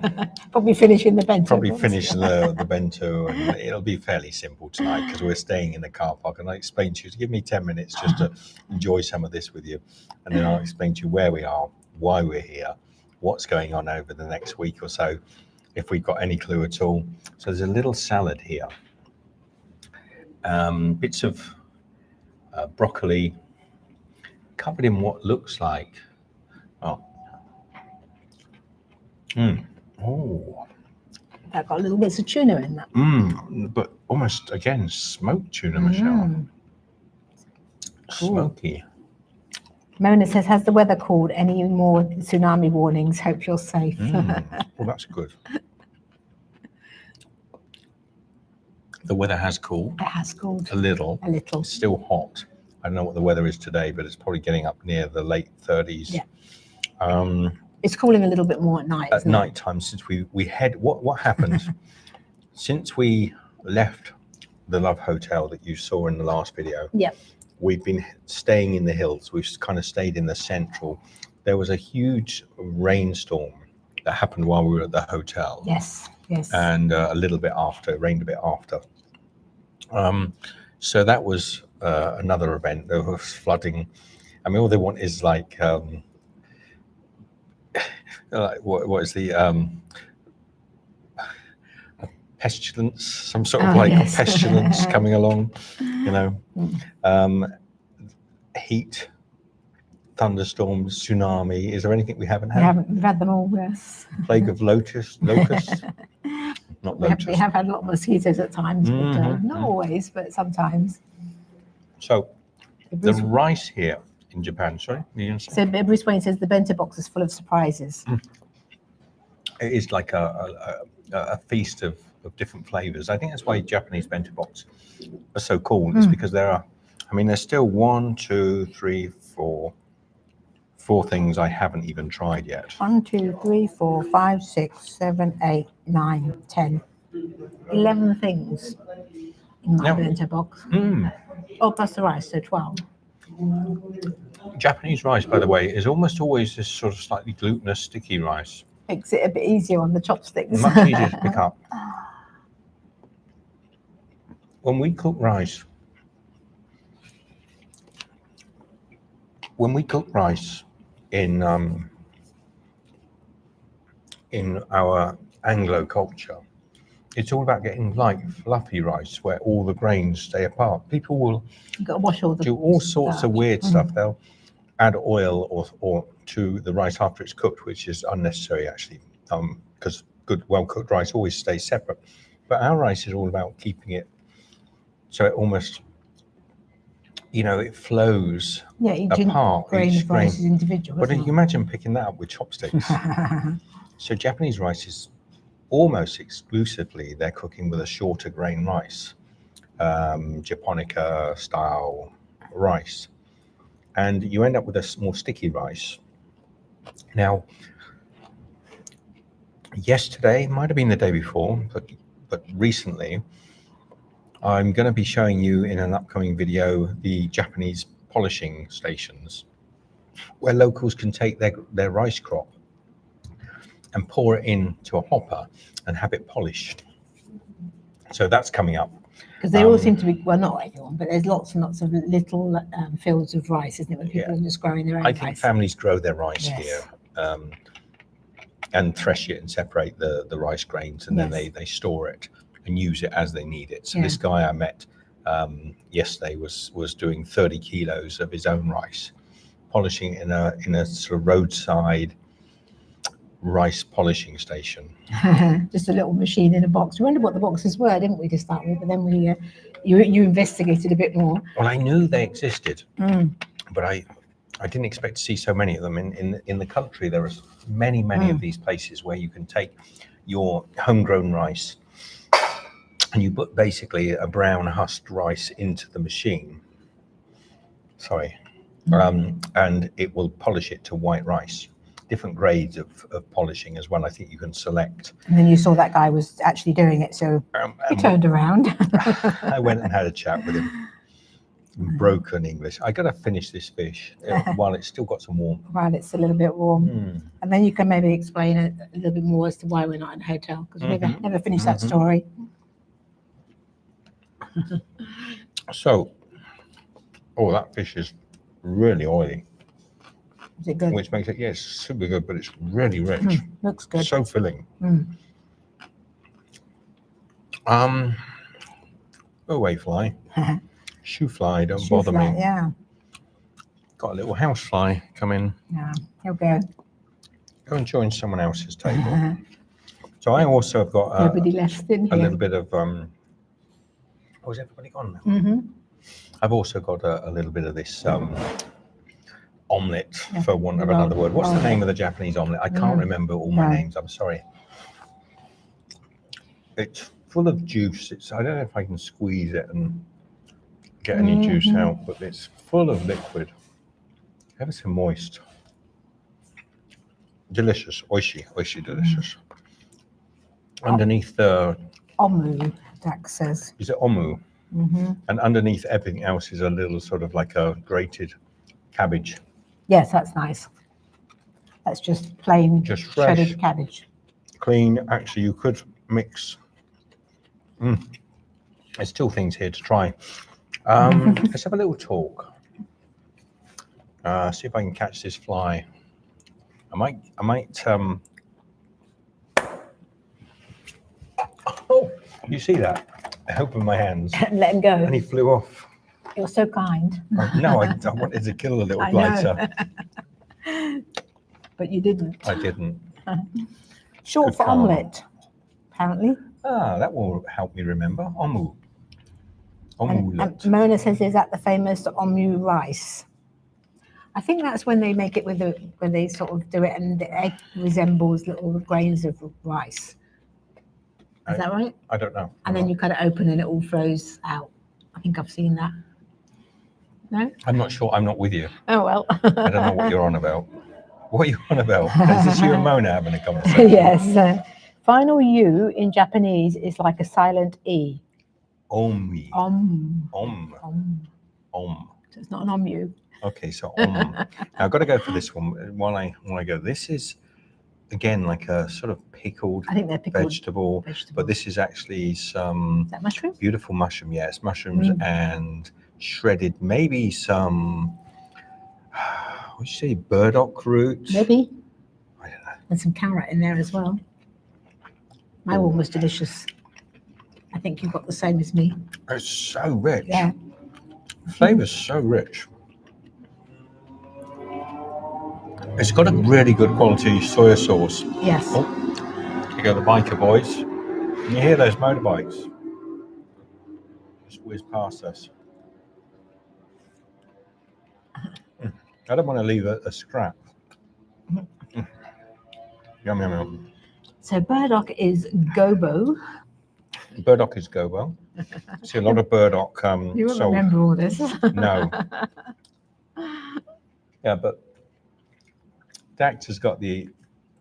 Probably finishing the bento. probably box. finish the bento, and it'll be fairly simple tonight because we're staying in the car park. And I explained to you to give me 10 minutes just to enjoy some of this with you, and then I'll explain to you where we are, why we're here, what's going on over the next week or so, if we've got any clue at all. So there's a little salad here, bits of broccoli covered in what looks like oh, I've got little bits of tuna in that. but almost again smoked tuna, Michelle. Smoky. Mona says, has the weather called any more tsunami warnings? Hope you're safe. Well, that's good. The weather has cooled. It has cooled A little. a little. It's still hot. I don't know what the weather is today, but it's probably getting up near the late 30s. Yeah. It's cooling a little bit more at night. At night time, since we head, what happened since we left the Love Hotel that you saw in the last video? Yep. We've been staying in the hills. We've kind of stayed in the central. There was a huge rainstorm that happened while we were at the hotel. Yes. Yes. And a little bit after, it rained a bit after. So that was another event. There was flooding. I mean, all they want is like what is the pestilence, some sort of yes. pestilence coming along, you know, heat, thunderstorms, tsunami. Is there anything we haven't had? We've had them all, yes. Plague of locusts, not locusts. We have had a lot of mosquitoes at times, but not always, but sometimes. So the rice here in Japan, sorry? So Bruce Wayne says the bento box is full of surprises. It is like a feast of different flavors. I think that's why Japanese bento box are so cool. It's because there's still 1, 2, 3, 4 things I haven't even tried yet. 1, 2, 3, 4, 5, 6, 7, 8, 9, 10, 11 things in my bento box. Oh, plus the rice, so 12. Japanese rice, by the way, is almost always this sort of slightly glutinous, sticky rice. Makes it a bit easier on the chopsticks. Much easier to pick up. When we cook rice in our Anglo culture, it's all about getting light, fluffy rice where all the grains stay apart. People will You've got to wash all the do all sorts of weird stuff. They'll add oil or to the rice after it's cooked, which is unnecessary actually, because good, well-cooked rice always stays separate. But our rice is all about keeping it so it almost, it flows apart. Each grain is individual. But you imagine picking that up with chopsticks. So Japanese rice is almost exclusively they're cooking with a shorter grain rice, Japonica style rice, and you end up with a more sticky rice. Now, yesterday might have been the day before, but recently, I'm going to be showing you in an upcoming video the Japanese polishing stations, where locals can take their rice crop and pour it into a hopper and have it polished. So that's coming up. Because they all seem to be, well, not everyone, but there's lots and lots of little fields of rice, isn't it, when people are just growing their own rice. I think families grow their rice here and thresh it and separate the rice grains, and then they store it and use it as they need it. So this guy I met yesterday was doing 30 kilos of his own rice, polishing in a sort of roadside rice polishing station. Just a little machine in a box. We wondered what the boxes were, didn't we, to start with? But then you investigated a bit more. Well, I knew they existed. but I didn't expect to see so many of them in the country. There are many of these places where you can take your homegrown rice and you put basically a brown husked rice into the machine. Sorry. And it will polish it to white rice. Different grades of polishing as well. I think you can select. And then you saw that guy was actually doing it, so you turned around. I went and had a chat with him in broken English. I got to finish this fish while it's still got some warmth. While it's a little bit warm. And then you can maybe explain a little bit more as to why we're not in a hotel, because we never finished that story. So, that fish is really oily. Is it good? Which makes it, yes, super good, but it's really rich. Looks good. So filling. Go away, fly. Shoe fly, don't bother me. Yeah. Got a little house fly come in. Yeah, he'll go. Go and join someone else's table. So I also have got nobody left in a here. little bit of. Oh, is everybody gone now? I've also got a little bit of this omelette, for want of another word. What's the name of the Japanese omelette? I can't remember all my names. I'm sorry. It's full of juice. I don't know if I can squeeze it and get any juice out, but it's full of liquid. Ever so moist. Delicious. Oishi, delicious. Underneath the... Omu, Dax says. Is it omu? And underneath everything else is a little sort of like a grated cabbage. Yes, that's nice. That's just plain shredded cabbage. Clean. Actually, you could mix. There's still things here to try. Let's have a little talk. See if I can catch this fly. I might. Oh, you see that? I opened my hands. Let him go. And he flew off. You're so kind. No, I wanted to kill a little blighter. But you didn't. I didn't. Short Good for karma. omelette, apparently. That will help me remember. Omu. And Mona says, is that the famous omu rice? I think that's when they make it when they sort of do it and the egg resembles little grains of rice. Is that right? I don't know. And then you cut it open and it all flows out. I think I've seen that. No? I'm not sure. I'm not with you. Oh, well. I don't know what you're on about. What are you on about? Is this you and Mona having a conversation? Yes. Final U in Japanese is like a silent E. Omi. Om. Om. So it's not an omu. Okay, so now I've got to go for this one while I go. This is again like a sort of pickled, I think they're pickled vegetable, but this is actually some Is that mushroom? beautiful mushroom. Yes, mushrooms and shredded, maybe some. What did you say? Burdock root? Maybe. I don't know. And some carrot in there as well. My one was delicious. I think you've got the same as me. It's so rich. Yeah. Flavor's so rich. It's got a really good quality soya sauce. Yes. Oh, you go the biker boys. Can you hear those motorbikes? Just whiz past us. I don't want to leave a scrap. Yum, yum, yum. So burdock is gobo. Burdock is gobo. See a lot of burdock You won't sold. remember all this. No. Yeah, but Dax has got the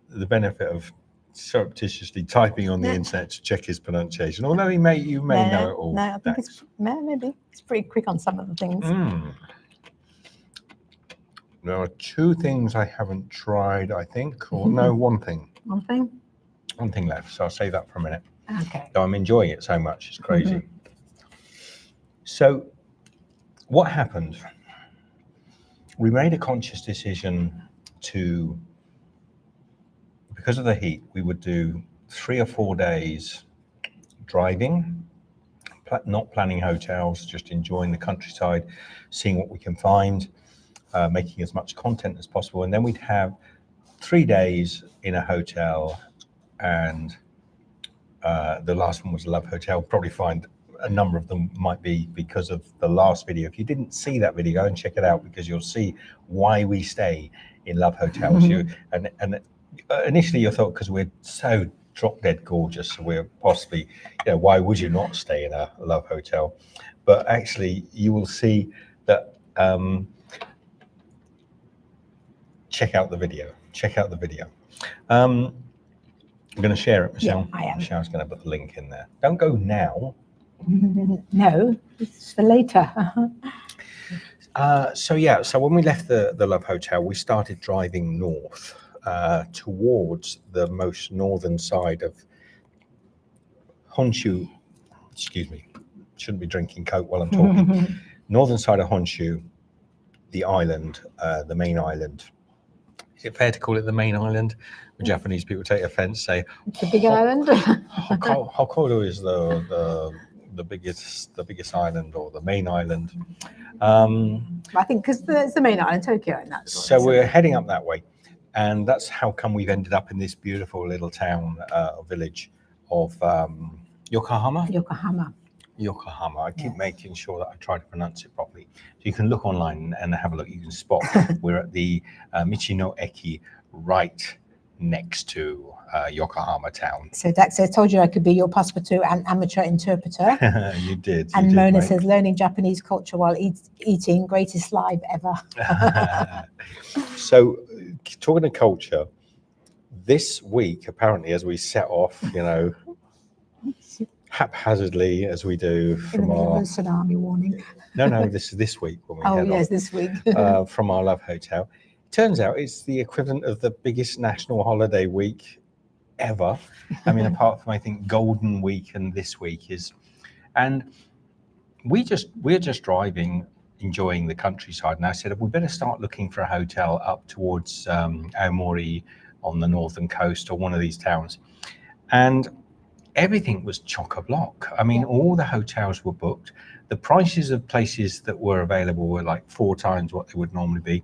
benefit of surreptitiously typing on the internet to check his pronunciation. Although you may know it all. No, I think Dax. maybe it's pretty quick on some of the things. There are two things I haven't tried, I think, or no, one thing. One thing? One thing left, so I'll save that for a minute. Okay. So I'm enjoying it so much, it's crazy. So what happened? We made a conscious decision to, because of the heat, we would do 3 or 4 days driving, not planning hotels, just enjoying the countryside, seeing what we can find, making as much content as possible. And then we'd have 3 days in a hotel, and the last one was a love hotel. Probably find a number of them might be because of the last video. If you didn't see that video, go and check it out, because you'll see why we stay in love hotels. And initially you thought because we're so drop dead gorgeous, so we're possibly, why would you not stay in a love hotel? But actually you will see that. Check out the video. I'm going to share it, Michelle. Yeah, I am. Michelle's going to put the link in there. Don't go now. No, it's for later. So when we left the Love Hotel, we started driving north towards the most northern side of Honshu. Excuse me, shouldn't be drinking Coke while I'm talking. Northern side of Honshu, the island, the main island. Is it fair to call it the main island? The Japanese people take offense, say It's a big island. Hokkaido is the biggest island, or the main island. I think because it's the main island, Tokyo, and that's. So we're heading up that way, and that's how come we've ended up in this beautiful little town, village of Yokohama. Yokohama. I keep making sure that I try to pronounce it properly. So you can look online and have a look. You can spot we're at the Michino Eki, right next to Yokohama town. So Dax says, told you I could be your passepartout and amateur interpreter. You did. And you Mona did, says, learning Japanese culture while eating, greatest live ever. So talking of culture, this week, apparently, as we set off, haphazardly as we do from our tsunami warning. No, this is this week when we head off, this week. from our love hotel. Turns out it's the equivalent of the biggest national holiday week ever. I mean, apart from I think Golden Week and this week is, and we're just driving, enjoying the countryside. And I said, we better start looking for a hotel up towards Aomori on the northern coast, or one of these towns. And everything was chock-a-block. I mean, all the hotels were booked. The prices of places that were available were like 4 times what they would normally be.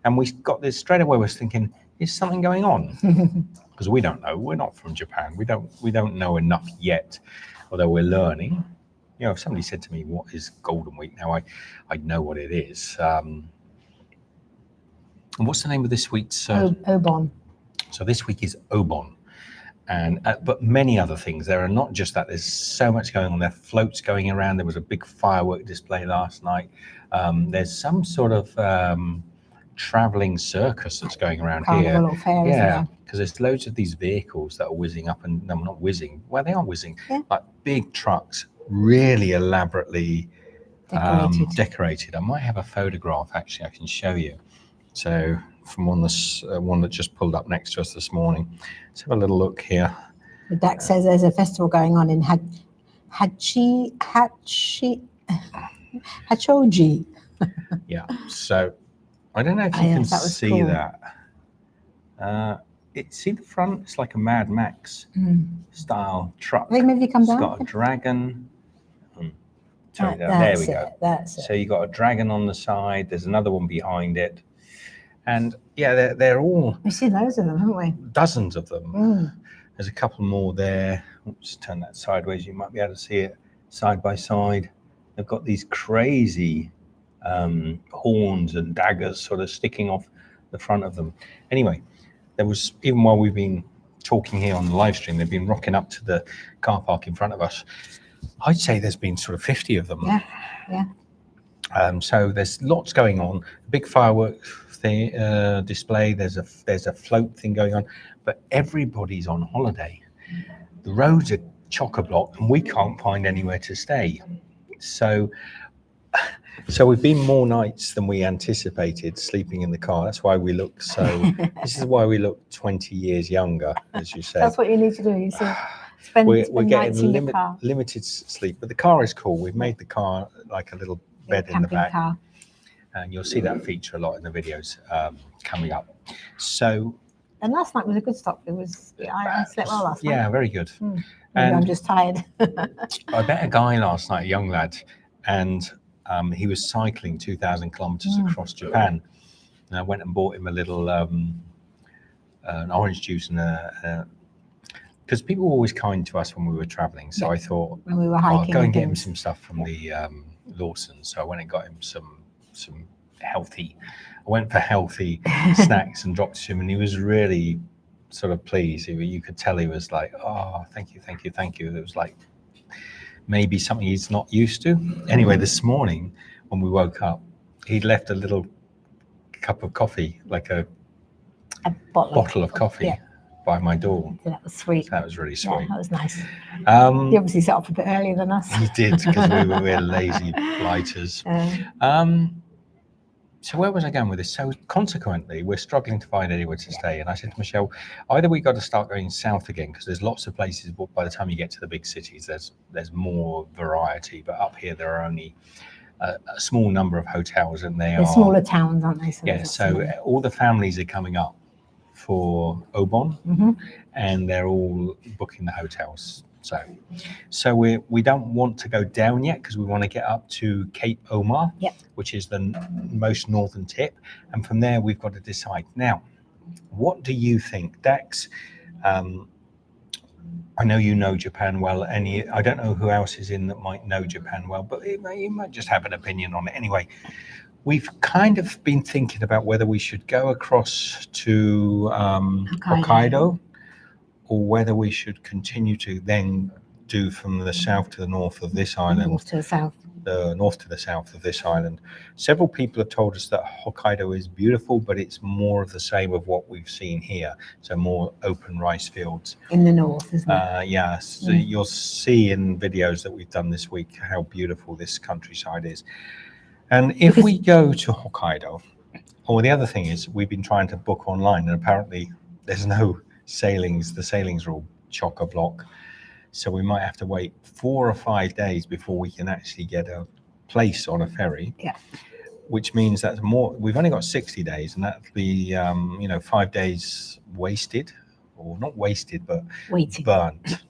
And we got this straight away. Was thinking, is something going on? Because we don't know. We're not from Japan. We don't know enough yet, although we're learning. If somebody said to me, "What is Golden Week?" now, I'd know what it is. And what's the name of this week's? Obon. So this week is Obon. And but many other things. There are not just that. There's so much going on. There are floats going around. There was a big firework display last night. There's some sort of traveling circus that's going around Carnival here. Or fair, Yeah, because there's loads of these vehicles that are whizzing up, and no, not whizzing. Well, they are whizzing. Yeah. Like big trucks, really elaborately decorated. I might have a photograph actually. I can show you. So from one that just pulled up next to us this morning. Let's have a little look here. Dax says there's a festival going on in Hachoji. Yeah, so I don't know if you can see cool. that. See the front? It's like a Mad Max style truck. I think maybe you come down. It's got a dragon. Right, there we go. That's it. So you got a dragon on the side. There's another one behind it. And yeah, they're all. We've seen loads of them, haven't we? Dozens of them. There's a couple more there. Oops, turn that sideways. You might be able to see it side by side. They've got these crazy horns and daggers sort of sticking off the front of them. Anyway, there was, even while we've been talking here on the live stream, they've been rocking up to the car park in front of us. I'd say there's been sort of 50 of them. Yeah. So there's lots going on. Big fireworks display. There's a float thing going on, but everybody's on holiday. The roads are chock-a-block, and we can't find anywhere to stay. So we've been more nights than we anticipated sleeping in the car. That's why we look so. This is why we look 20 years younger, as you say. That's what you need to do. You see, spend We're nights getting in the car. limited sleep, but the car is cool. We've made the car like a little bed in the back. Car. And you'll see that feature a lot in the videos coming up. So, and last night was a good stop. It was. I slept well last night. Yeah, very good. Maybe And I'm just tired. I met a guy last night, a young lad, and he was cycling 2,000 kilometers across Japan. And I went and bought him a little an orange juice and because people were always kind to us when we were traveling. So Yeah. I thought, when we were oh, I'll hiking go and and get him things. some stuff from the Lawson. So I went and got him some healthy. I went for healthy snacks and dropped to him, and he was really sort of pleased. You could tell he was like, oh, thank you, thank you, thank you. It was like maybe something he's not used to. Anyway, this morning when we woke up, he'd left a little cup of coffee, like a bottle of coffee, yeah. by my door. So that was sweet. So that was really Yeah, sweet. that was nice. He Um, obviously set off a bit earlier than us. he did, because we're lazy blighters. So where was I going with this? So consequently, we're struggling to find anywhere to stay. And I said to Michelle, either we got to start going south again, because there's lots of places, but by the time you get to the big cities, there's more variety. But up here, there are only a small number of hotels, and They're smaller towns, aren't they? So yeah, so all the families are coming up for Obon, and they're all booking the hotels. So we don't want to go down yet, because we want to get up to Cape Omar, which is the most northern tip, and from there we've got to decide. Now, what do you think, Dax? I know you know Japan well, and I don't know who else is in that might know Japan well, but you might just have an opinion on it. Anyway, we've kind of been thinking about whether we should go across to Hokkaido, or whether we should continue to then do from the south to the north of this island. North to the south. The north to the south of this island. Several people have told us that Hokkaido is beautiful, but it's more of the same of what we've seen here. So more open rice fields. In the north, isn't it? Yeah, so you'll see in videos that we've done this week how beautiful this countryside is. And if we go to Hokkaido, or the other thing is, we've been trying to book online, and apparently there's no sailings. The sailings are all chock-a-block. So we might have to wait 4 or 5 days before we can actually get a place on a ferry. Yeah. Which means that's more. We've only got 60 days, and that'd be 5 days wasted, or not wasted, but burnt.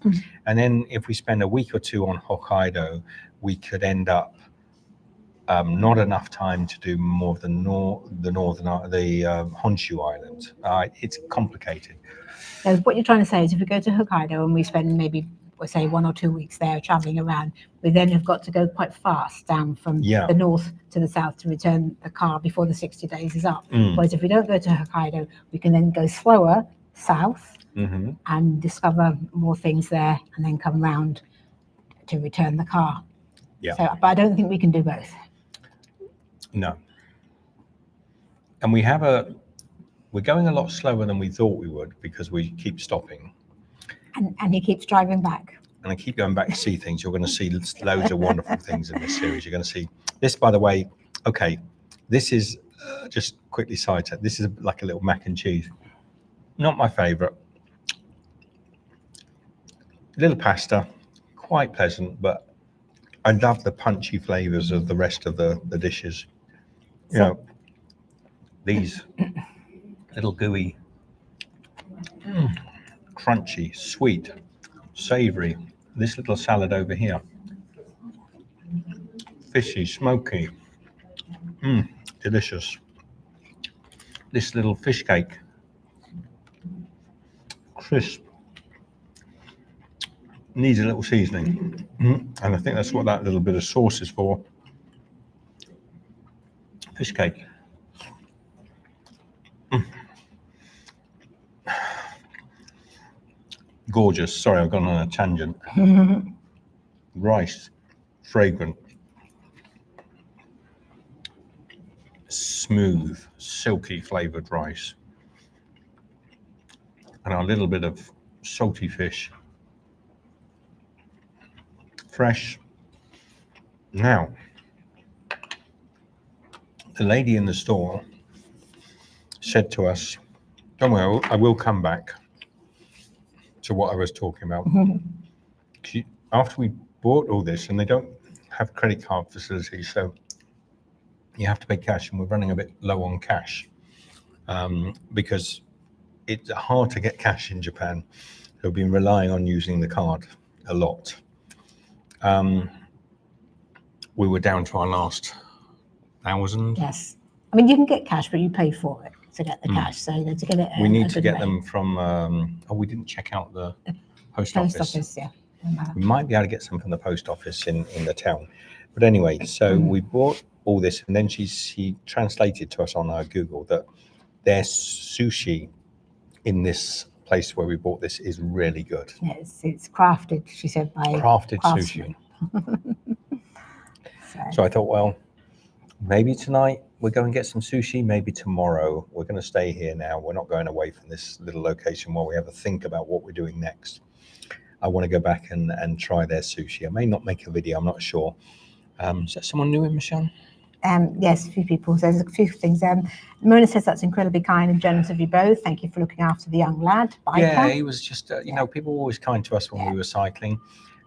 And then if we spend a week or two on Hokkaido, we could end up not enough time to do more of the Honshu Island. It's complicated. So what you're trying to say is, if we go to Hokkaido and we spend maybe, we'll say 1 or 2 weeks there traveling around, we then have got to go quite fast down from the north to the south to return the car before the 60 days is up. Whereas if we don't go to Hokkaido, we can then go slower south and discover more things there, and then come round to return the car. Yeah. So, but I don't think we can do both. No. And we're going a lot slower than we thought we would, because we keep stopping. And he keeps driving back. And I keep going back to see things. You're going to see loads of wonderful things in this series. You're going to see this, by the way. Okay, this is just quickly sidetrack. This is like a little mac and cheese. Not my favorite. Little pasta, quite pleasant, but I love the punchy flavors of the rest of the dishes. You know, these little gooey, crunchy, sweet, savory. This little salad over here, fishy, smoky, delicious. This little fish cake, crisp, needs a little seasoning. And I think that's what that little bit of sauce is for. Fish cake. Gorgeous. Sorry, I've gone on a tangent. Rice, fragrant, smooth, silky flavored rice, and a little bit of salty fish. Fresh. Now, the lady in the store said to us, don't worry, I will come back to what I was talking about. After we bought all this, and they don't have credit card facilities, so you have to pay cash, and we're running a bit low on cash because it's hard to get cash in Japan. So we've been relying on using the card a lot. We were down to our last 1,000. Yes. I mean, you can get cash, but you pay for it to get the cash. So to get it, we need to get them from. We didn't check out the. Post Post office. office, yeah. We might be able to get some from the post office in the town. But anyway, so we bought all this, and then she translated to us on our Google that their sushi in this place where we bought this is really good. Yes, it's crafted, she said, by Crafted craftsmen. sushi. So, So I thought, well, maybe tonight we'll go and get some sushi. Maybe tomorrow we're going to stay here now. We're not going away from this little location while we have a think about what we're doing next. I want to go back and try their sushi. I may not make a video, I'm not sure. Is that someone new in, Michelle? yes, a few people. So there's a few things. Mona says that's incredibly kind and generous of you both. Thank you for looking after the young lad, biker. Yeah, he was just, you know, people were always kind to us when we were cycling.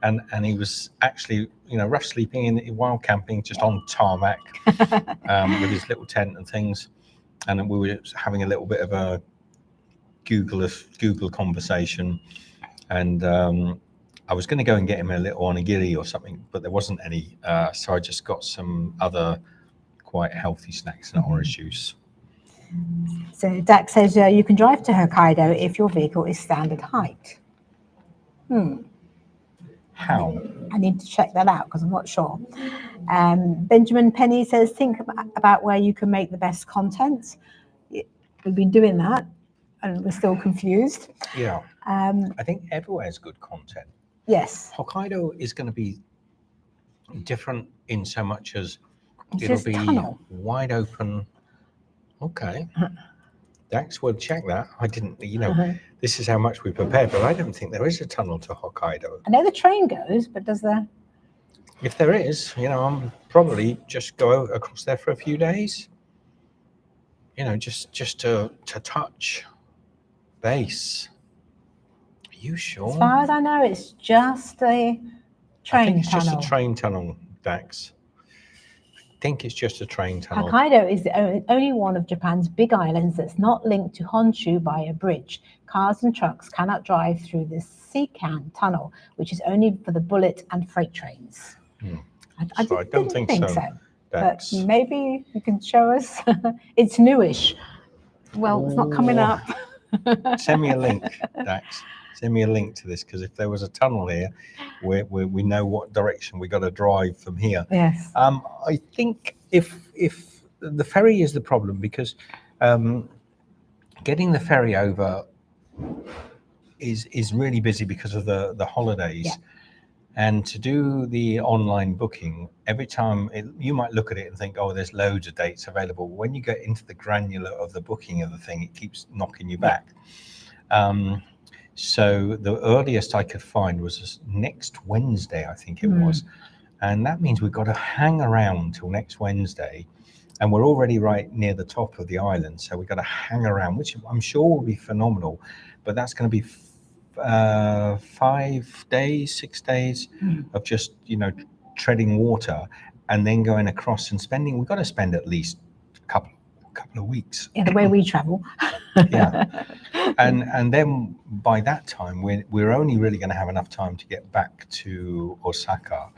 And he was actually, you know, rough sleeping while camping, just on tarmac with his little tent and things. And we were having a little bit of a Google conversation. And I was going to go and get him a little onigiri or something, but there wasn't any. So I just got some other quite healthy snacks and orange juice. So Dax says you can drive to Hokkaido if your vehicle is standard height. How? I need to check that out because I'm not sure. Benjamin Penny says, think about where you can make the best content. We've been doing that and we're still confused. Yeah. I think everywhere's good content. Yes. Hokkaido is going to be different in so much as It's it'll just be tunnel. wide open. Okay. Dax, we'll check that. I didn't, you know, this is how much we prepared, but I don't think there is a tunnel to Hokkaido. I know the train goes, but does the... If there is, you know, I'm probably just go across there for a few days. You know, just to touch base. Are you sure? As far as I know, it's just a train I think it's tunnel. just a train tunnel, Dax. I think it's just a train tunnel. Hokkaido is the only one of Japan's big islands that's not linked to Honshu by a bridge. Cars and trucks cannot drive through the Seikan tunnel, which is only for the bullet and freight trains. I don't think so. But maybe you can show us. It's newish. Well, it's not coming up. Send me a link, Dax. Send me a link to this, because if there was a tunnel here, we know what direction we got to drive from here. Yes. I think if the ferry is the problem, because getting the ferry over is really busy because of the holidays. Yeah. And to do the online booking, every time you might look at it and think, oh, there's loads of dates available. When you get into the granular of the booking of the thing, it keeps knocking you back. So the earliest I could find was next Wednesday, I think it was. And that means we've got to hang around till next Wednesday. And we're already right near the top of the island. So we've got to hang around, which I'm sure will be phenomenal. But that's going to be 5 days, 6 days of just, you know, treading water and then going across and we've got to spend at least a couple of weeks. Yeah, the way we travel. Yeah. And then by that time, we're only really going to have enough time to get back to Osaka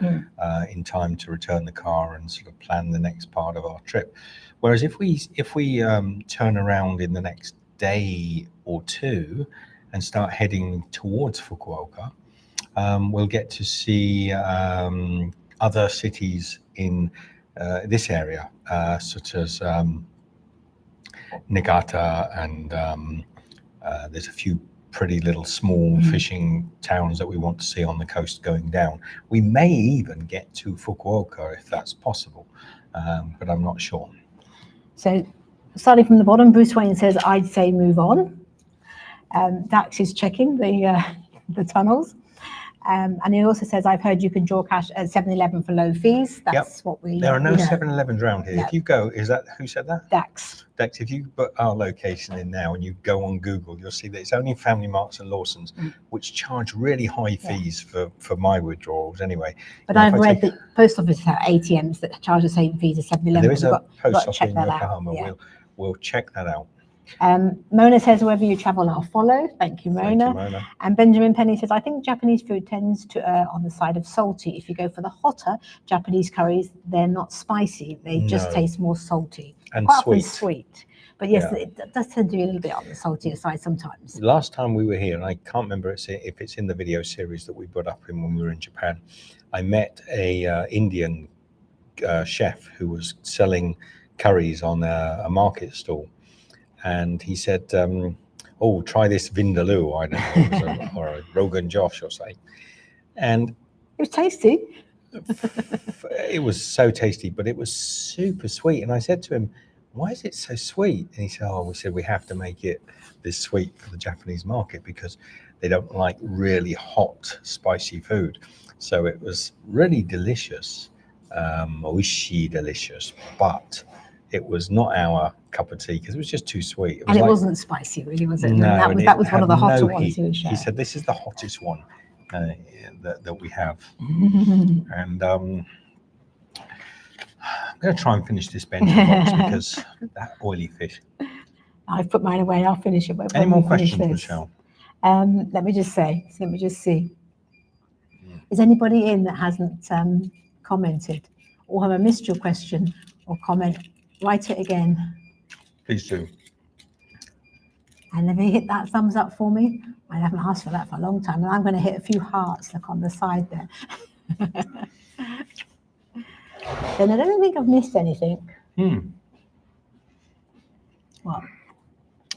in time to return the car and sort of plan the next part of our trip. Whereas if we turn around in the next day or two and start heading towards Fukuoka, we'll get to see other cities in this area, such as Niigata, and there's a few pretty little small fishing towns that we want to see on the coast going down. We may even get to Fukuoka if that's possible, but I'm not sure. So starting from the bottom, Bruce Wayne says, I'd say move on. Dax is checking the tunnels. And he also says, I've heard you can draw cash at 7-Eleven for low fees. That's what we... There are no 7-Elevens around here. No. If you go, who said that? Dax. Dax, if you put our location in now and you go on Google, you'll see that it's only Family Marts and Lawson's, which charge really high fees for my withdrawals anyway. But I've read that post offices have ATMs that charge the same fees as 7-Eleven. There is a post office in Yokohama. We'll check that out. Mona says, wherever you travel, I'll follow. Thank you, Mona. Thank you, Mona. And Benjamin Penny says, I think Japanese food tends to err on the side of salty. If you go for the hotter Japanese curries, they're not spicy. They just No. taste more salty. And Quite often sweet. sweet. But yes, Yeah. it does tend to be a little bit on the saltier side sometimes. Last time we were here, and I can't remember if it's in the video series that we put up in when we were in Japan, I met a Indian chef who was selling curries on a market stall, and he said, "Oh, try this vindaloo." I don't know, it was or a Rogan Josh or something, and It was tasty. it was so tasty, but it was super sweet. And I said to him, "Why is it so sweet?" And he said, "Oh, we said we have to make it this sweet for the Japanese market because they don't like really hot, spicy food." So it was really delicious, oishi delicious, but it was not our cup of tea because it was just too sweet. And it wasn't spicy, really, was it? No, that was one of the had hotter no ones heat. he was sharing. He said, "This is the hottest one that we have." And I'm going to try and finish this bento box because that oily fish. I've put mine away. I'll finish it. Any more questions, Michelle? Let me just see. Is anybody in that hasn't commented? Or have I missed your question or comment? Write it again. Please do. And let me hit that thumbs up for me. I haven't asked for that for a long time. And I'm going to hit a few hearts, look on the side there. Then I don't think I've missed anything. What?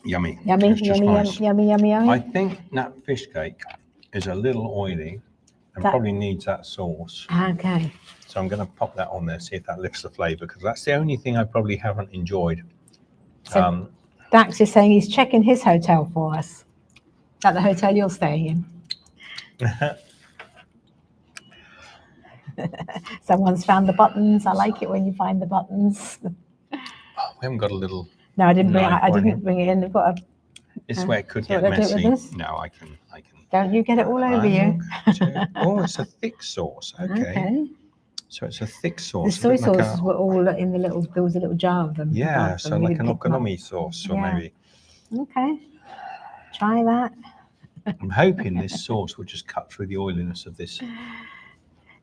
Yummy. Yummy, It's just yummy, nice. yummy, yummy, yummy. I think that fish cake is a little oily and probably needs that sauce. Okay. So I'm going to pop that on there, see if that lifts the flavour, because that's the only thing I probably haven't enjoyed. So Dax is saying he's checking his hotel for us. Is that the hotel you're staying in? Someone's found the buttons. I like it when you find the buttons. We haven't got a little... No, I didn't bring it in. We've got a... This way it could do you get want to do it messy. with this? No, I can. Don't you get it all over you. Oh, it's a thick sauce. Okay. So it's a thick The sauce. soy sauces were all in the little, there was a little jar of them. Yeah, so We like an didn't pick them up. okonomi sauce, or Yeah. maybe. Okay. Try that. I'm hoping this sauce will just cut through the oiliness of this.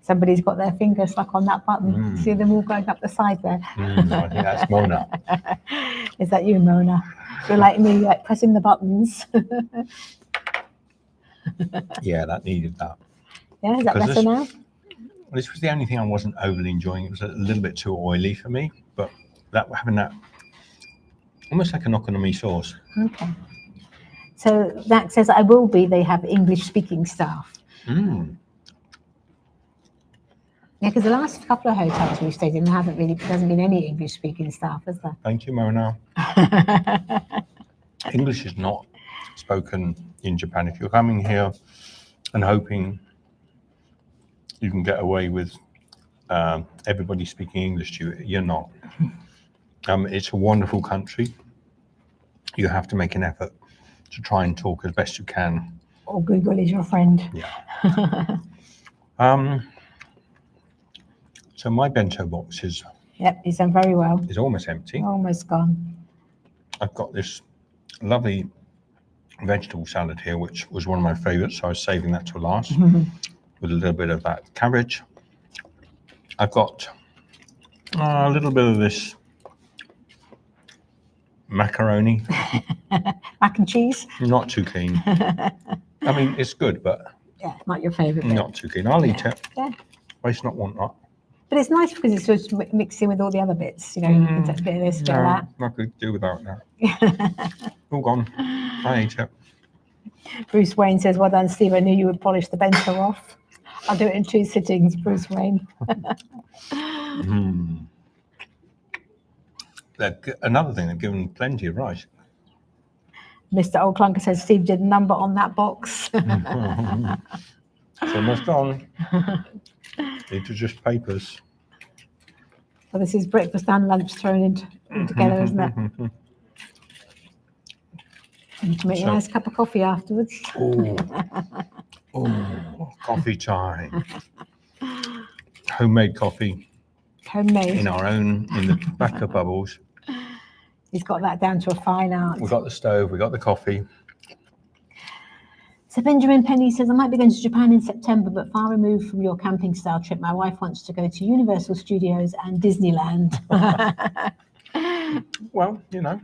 Somebody's got their finger stuck on that button. See them all going up the side there. I think that's Mona. Is that you, Mona? You're like me, like pressing the buttons. Yeah, that needed that. Yeah, is that better now? This was the only thing I wasn't overly enjoying. It was a little bit too oily for me, but having that almost like an okonomi sauce. Okay. So that says I will be. They have English-speaking staff. Yeah, because the last couple of hotels we've stayed in, there hasn't been any English-speaking staff, has there? Thank you, Mona. English is not spoken in Japan. If you're coming here and hoping you can get away with everybody speaking English to you, you're not. It's a wonderful country. You have to make an effort to try and talk as best you can. Or Google is your friend. Yeah. So my bento box is... Yep, he's done very well. Is almost empty. Almost gone. I've got this lovely vegetable salad here, which was one of my favorites, so I was saving that to last, with a little bit of that cabbage. I've got a little bit of this macaroni. Mac and cheese? Not too keen. I mean, it's good, but Yeah, not your favourite bit. not too keen. I'll eat it. Yeah. Waste not, want not. But it's nice because it's just mixed in with all the other bits. You know, you can take a bit of this, bit of that. I could do without that. All gone. I ate it. Bruce Wayne says, well done, Steve. I knew you would polish the bento off. I'll do it in 2 sittings, Bruce Wayne. Another thing, they've given plenty of rice. Mr. Old Clunker says, Steve did a number on that box. It's almost gone. These are just papers. So this is breakfast and lunch thrown in together, isn't it? Need to make a nice cup of coffee afterwards. Oh, coffee time. Homemade coffee Homemade. in the back of bubbles. He's got that down to a fine art. We got the stove, we got the coffee. So Benjamin Penny says, I might be going to Japan in September, but far removed from your camping style trip. My wife wants to go to Universal Studios and Disneyland. Well, you know,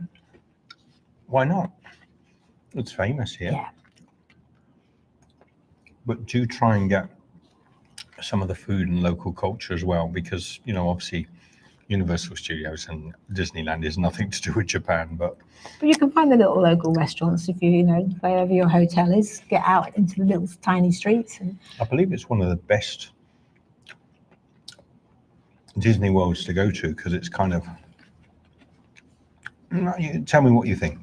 why not? It's famous here. Yeah. But do try and get some of the food and local culture as well, because, you know, obviously Universal Studios and Disneyland is nothing to do with Japan, but But you can find the little local restaurants if you know, wherever your hotel is, get out into the little tiny streets. And I believe it's one of the best Disney worlds to go to, because it's kind of, tell me what you think.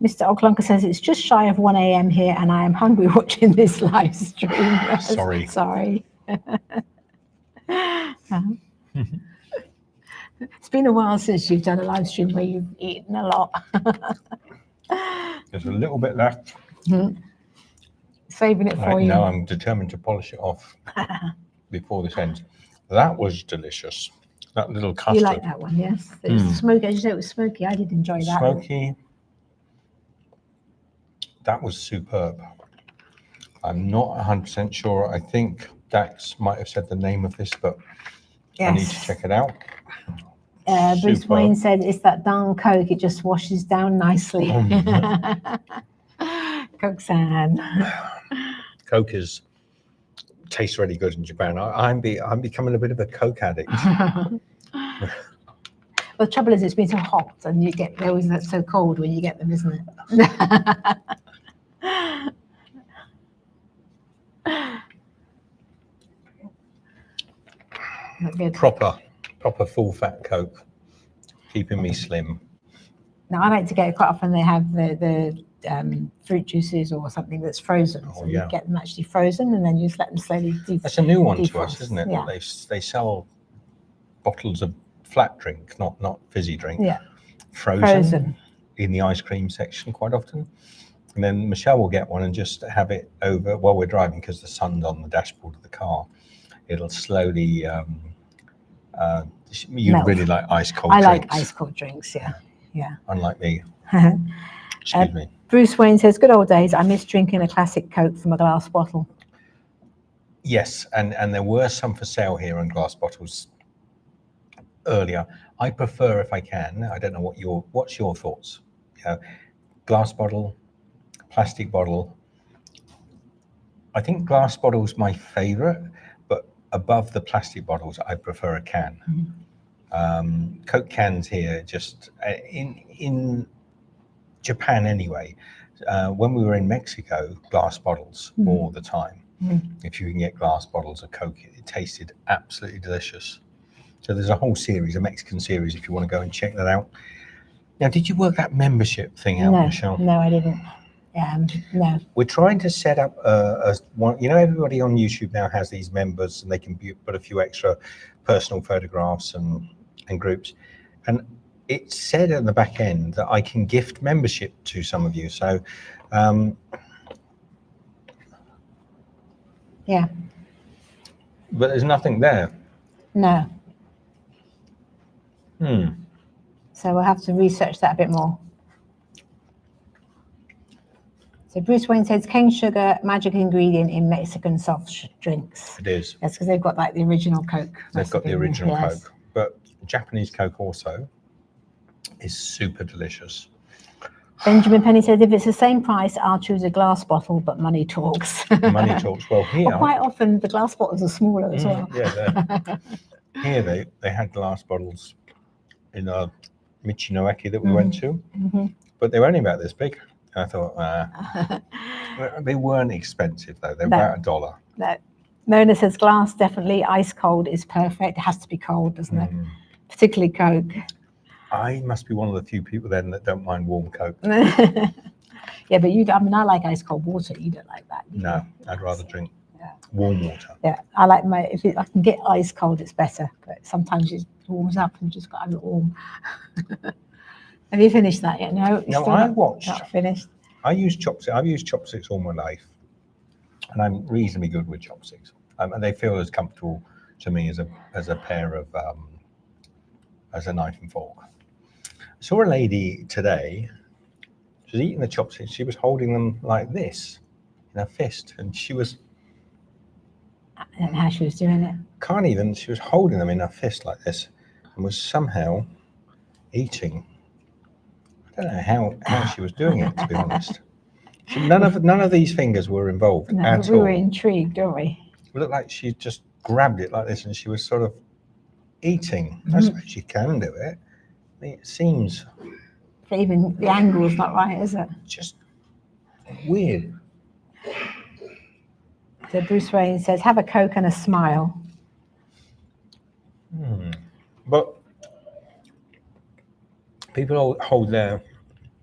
Mr. O'Clunker says, it's just shy of 1 a.m. here and I am hungry watching this live stream. Sorry. Sorry. It's been a while since you've done a live stream where you've eaten a lot. There's a little bit left. Saving it for Right you. now I'm determined to polish it off before this ends. That was delicious. That little custard. You like that one, yes? It was smoky. As you said, it was smoky. I did enjoy that. Smoky. That was superb. I'm not 100% sure. I think Dax might have said the name of this, but I need to check it out. Bruce Superb. Wayne said, it's that darn Coke. It just washes down nicely. Coke-san. Coke tastes really good in Japan. I'm becoming a bit of a Coke addict. Well, the trouble is, it's been so hot, and you get always that's so cold when you get them, isn't it? Not good. Proper full fat Coke, keeping me slim. Now I like to get it quite often. They have the fruit juices or something that's frozen. Oh, So yeah. you get them actually frozen, and then you just let them slowly That's a new one to defrost. us, isn't it? Yeah. They sell bottles of flat drink, not fizzy drink. Yeah. Frozen in the ice cream section quite often. And then Michelle will get one and just have it over while we're driving, because the sun's on the dashboard of the car. It'll slowly. You Melt. really like ice cold I drinks. like ice cold drinks. Yeah. Unlike me. Excuse me. Bruce Wayne says, good old days. I miss drinking a classic Coke from a glass bottle. Yes, and there were some for sale here in glass bottles earlier. I prefer, if I can, I don't know what's your thoughts? Glass bottle, plastic bottle. I think glass bottle's my favorite, but above the plastic bottles, I prefer a can. Coke cans here, just in Japan anyway. When we were in Mexico, glass bottles all the time. If you can get glass bottles of Coke, it tasted absolutely delicious. So there's a whole series, a Mexican series, if you want to go and check that out. Now, did you work that membership thing out, Michelle? No, I didn't. No. We're trying to set up one. You know, everybody on YouTube now has these members, and they can put a few extra personal photographs and groups. And it said at the back end that I can gift membership to some of you. So, Yeah. but there's nothing there. No. So we'll have to research that a bit more. So Bruce Wayne says cane sugar, magic ingredient in Mexican soft drinks. It is. That's because they've got like the original Coke. They've got the recipe. original Yes. Coke, but Japanese Coke also is super delicious. Benjamin Penny says, if it's the same price, I'll choose a glass bottle, but money talks. Money talks. Well, here, Well, quite often the glass bottles are smaller as well. Yeah, here they had glass bottles in a Michinoeki that we went to, but they were only about this big. I thought they weren't expensive though. They were about $1. No. Mona says glass, definitely. Ice cold is perfect. It has to be cold, doesn't it? Particularly Coke. I must be one of the few people then that don't mind warm Coke. Yeah, but I mean, I like ice cold water. You don't like that. No, I'd rather drink warm water. Yeah, I like I can get ice cold, it's better. But sometimes it warms up and just got to have it warm. Have you finished that yet? No, No, I watched. Not finished. I use chopsticks. I've used chopsticks all my life, and I'm reasonably good with chopsticks. And they feel as comfortable to me as a pair of as a knife and fork. saw a lady today. She was eating the chopsticks. She was holding them like this in her fist, and she was I don't know how she was doing it. can't even. She was holding them in her fist like this, and was somehow eating. I don't know how she was doing it, to be honest. None of these fingers were involved No, at we all. were intrigued, weren't we? It looked like she just grabbed it like this, and she was sort of eating. I Mhm. suppose she can do it. I mean, it seems But even the angle's not right, is it? just weird. So Bruce Wayne says, have a Coke and a smile. But people hold their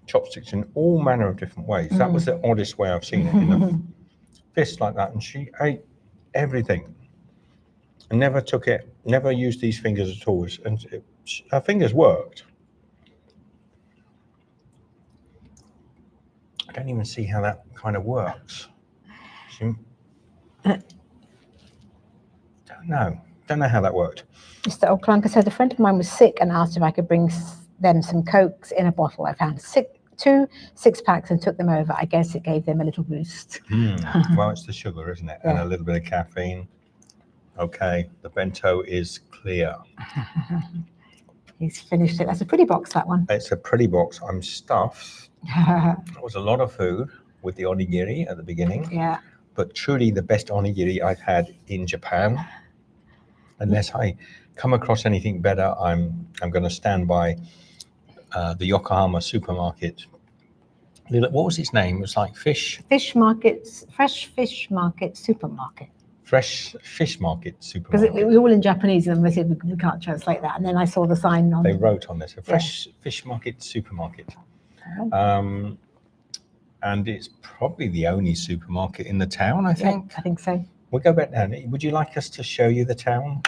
chopsticks in all manner of different ways. That was the oddest way I've seen it, in a fist like that. And she ate everything and never took it, never used these fingers at all. And her fingers worked. I don't even see how that kind of works. Don't know how that worked. Mr. O'Clunker said, a friend of mine was sick and asked if I could bring them some Cokes in a bottle. I found 2 6-packs and took them over. I guess it gave them a little boost. Well, it's the sugar, isn't it? And a little bit of caffeine. Okay, the bento is clear. He's finished it. That's a pretty box, that one. It's a pretty box. I'm stuffed. It was a lot of food with the onigiri at the beginning. Yeah. But truly the best onigiri I've had in Japan. Unless I come across anything better, I'm going to stand by the Yokohama supermarket. What was its name? It was like fresh fish market supermarket. Because it was all in Japanese, and they said we can't translate that. And then I saw the sign on. They wrote on this, a fish market supermarket. And it's probably the only supermarket in the town, I think. I think so. We'll go back now. Would you like us to show you the town?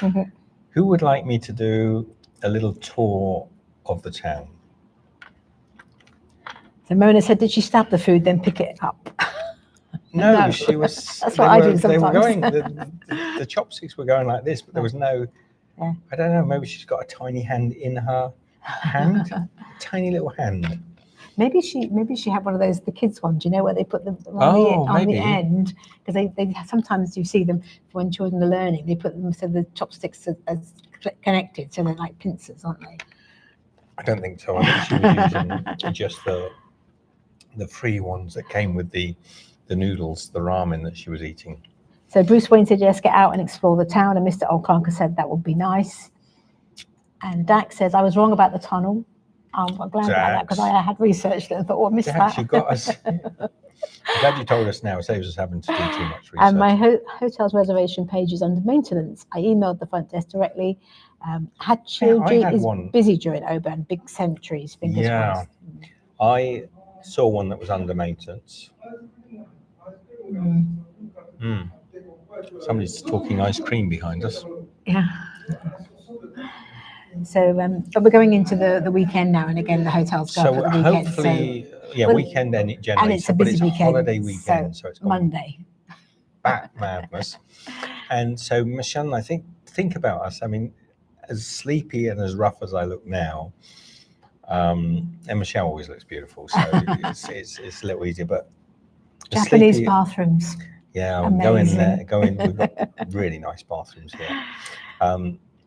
Who would like me to do a little tour of the town? So Mona said, did she stab the food, then pick it up? No, she was. That's what I do sometimes. They were going, the chopsticks were going like this, but there was no, I don't know, maybe she's got a tiny hand in her hand, a tiny little hand. Maybe she had one of those, the kids ones, you know, where they put them on the end, because they sometimes you see them when children are learning, they put them so the chopsticks are connected, so they're like pincers, aren't they? I don't think so. I think she was using just the free ones that came with the noodles, the ramen that she was eating. So Bruce Wayne said, yes, get out and explore the town, and Mr. O'Clunker said that would be nice. And Dax says, I was wrong about the tunnel. I'm glad about that, because I had researched it and thought, oh, I missed that. You got us. I'm glad you told us now. It saves us having to do too much research. And my hotel's reservation page is under maintenance. I emailed the front desk directly. Had children is busy during Oban, big cemeteries, fingers crossed. I saw one that was under maintenance. Somebody's talking ice cream behind us. Yeah. So, but we're going into the weekend now, and again, the hotels go for the weekend. Hopefully, weekend then it generally. And it's a busy weekend. Holiday weekend, so it's Monday. Back madness. And so, Michelle, I think about us. I mean, as sleepy and as rough as I look now, and Michelle always looks beautiful, so it's a little easier. But Japanese bathrooms. Yeah, go in there. We've got really nice bathrooms here.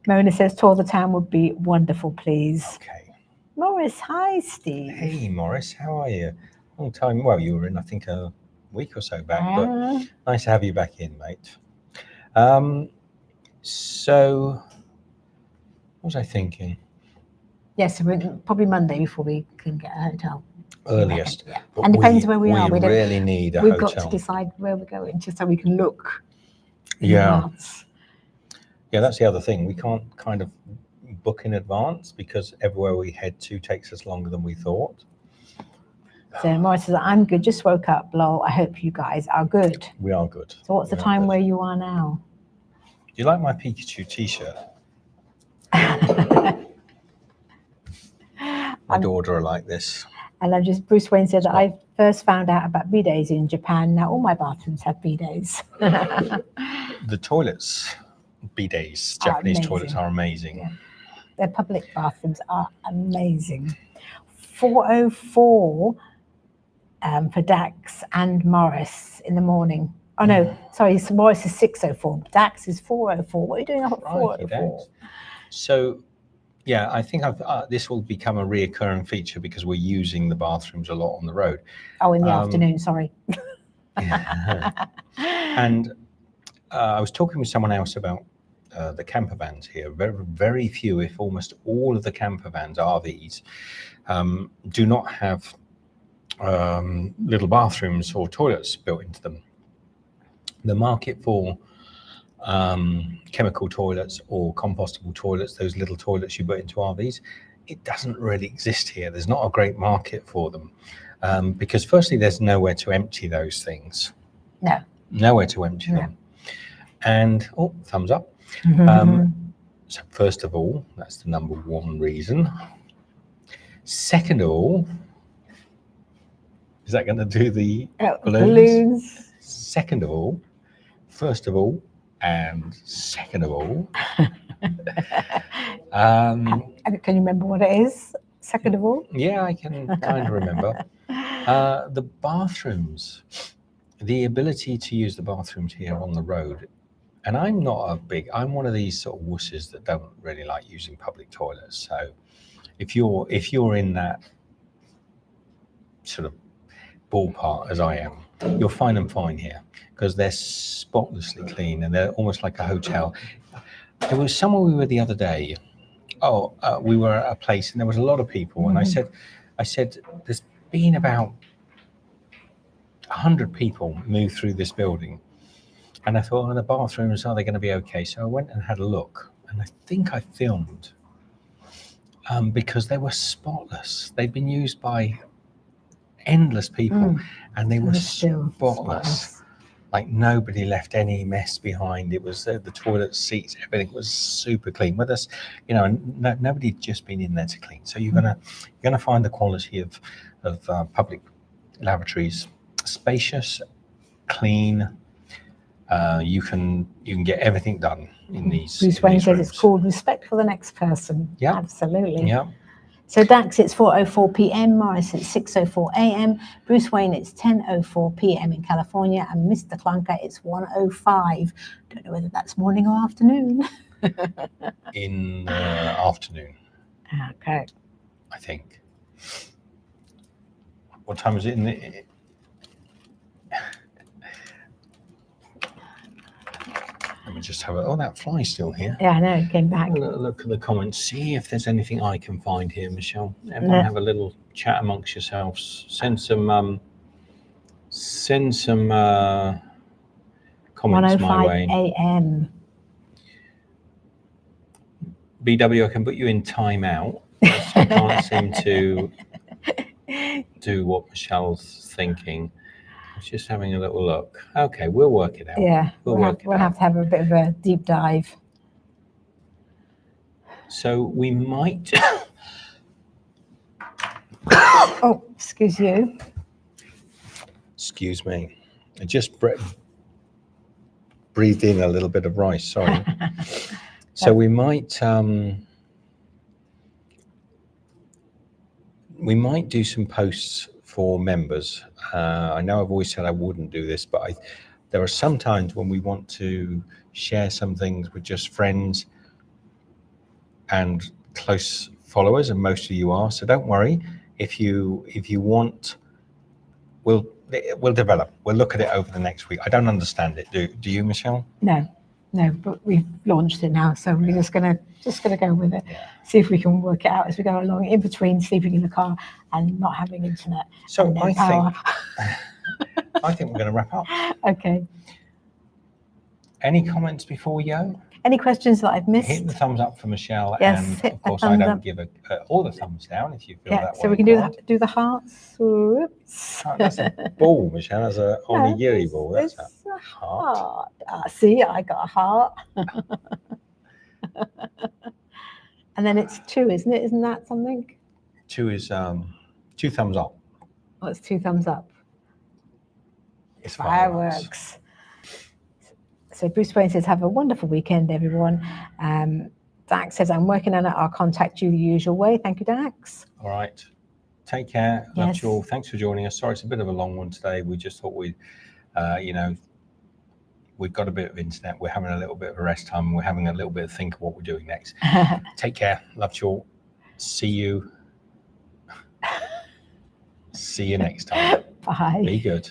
Mona says, tour the town would be wonderful, please. Okay. Morris, hi, Steve. Hey, Morris, how are you? Long time. Well, you were in, I think, a week or so back, but nice to have you back in, mate. So, what was I thinking? Yes, probably Monday before we can get a hotel. Earliest. Yeah. And depends where we are. We really need a hotel. We've got to decide where we're going, just so we can look. Yeah, that's the other thing. We can't kind of book in advance because everywhere we head to takes us longer than we thought. So Morris says, I'm good, just woke up, lol. I hope you guys are good. We are good. So what's the time where you are now? Do you like my Pikachu t-shirt? My daughter will like this. And Bruce Wayne said that I first found out about bidets in Japan. Now all my bathrooms have bidets. The toilets, bidets, Japanese toilets are amazing. Yeah. Their public bathrooms are amazing. 4:04 for Dax and Morris in the morning. Oh no, sorry, so Morris is 6:04. Dax is 4:04. What are you doing up at 4:04? So, yeah, I think this will become a reoccurring feature because we're using the bathrooms a lot on the road. Oh, in the afternoon, sorry. And I was talking with someone else about the camper vans here. Very, very few, if almost all of the camper vans, RVs, do not have little bathrooms or toilets built into them. The market for chemical toilets or compostable toilets, those little toilets you put into RVs, it doesn't really exist here. There's not a great market for them because firstly, there's nowhere to empty those things. No. Nowhere to empty them. And, oh, thumbs up. So first of all, that's the number one reason. Second of all, is that going to do the balloons? Second of all, first of all, and second of all. Can you remember what it is? Second of all? Yeah, I can kind of remember. The bathrooms, the ability to use the bathrooms here on the road. And I'm one of these sort of wusses that don't really like using public toilets. So if you're in that sort of ballpark as I am, you'll find them fine here because they're spotlessly clean and they're almost like a hotel. There was somewhere we were the other day. We were at a place and there was a lot of people, and I said, there's been about 100 people move through this building, and I thought, the bathrooms, are they going to be okay? So I went and had a look, and I think I filmed because they were spotless. They'd been used by endless people, and they were spotless. Like nobody left any mess behind. It was the toilet seats, everything was super clean. With us, nobody'd just been in there to clean. So you're gonna find the quality of public lavatories spacious, clean. You can get everything done in these. Bruce Wayne says it's called respect for the next person. Yeah, absolutely. Yeah. So Dax, it's 4:04 p.m. Morris, it's 6:04 a.m. Bruce Wayne, it's 10:04 p.m. in California, and Mr. Clunker, it's 1:05. Don't know whether that's morning or afternoon. In afternoon. Okay. I think. What time is it in the? Let me just have that fly's still here. Yeah, I know, it came back. Look at the comments, see if there's anything I can find here, Michelle. Everyone have a little chat amongst yourselves. Send some comments my way. 1:05 a.m. BW, I can put you in timeout. I can't seem to do what Michelle's thinking. Just having a little look. Okay, we'll work it out. Yeah, we'll have to have a bit of a deep dive. So we might. Oh, excuse you. Excuse me. I just breathed in a little bit of rice. Sorry. So we might do some posts for members. I know I've always said I wouldn't do this, but there are some times when we want to share some things with just friends and close followers, and most of you are. So don't worry. If you want, we'll develop. We'll look at it over the next week. I don't understand it. Do you, Michelle? No, but we've launched it now, so we're just gonna go with it. See if we can work it out as we go along. In between sleeping in the car and not having internet. So I think we're going to wrap up. Okay. Any comments before we go? Any questions that I've missed? Hit the thumbs up for Michelle, yes, and of course I don't give all the thumbs down if you feel that way. So we can do the hearts. Oops. Oh, that's a ball, Michelle. That's an onigiri ball. That's a heart. See, I got a heart. And then it's 2, isn't it? Isn't that something? 2 is 2 thumbs up. Oh, it's 2 thumbs up. It's fireworks. So Bruce Wayne says, have a wonderful weekend, everyone. Dax says, I'm working on it. I'll contact you the usual way. Thank you, Dax. All right. Take care. Love Yes. you all. Thanks for joining us. Sorry, it's a bit of a long one today. We just thought we'd, we've got a bit of internet. We're having a little bit of a rest time. And we're having a little bit of think of what we're doing next. Take care. Love you all. See you. See you next time. Bye. Be good.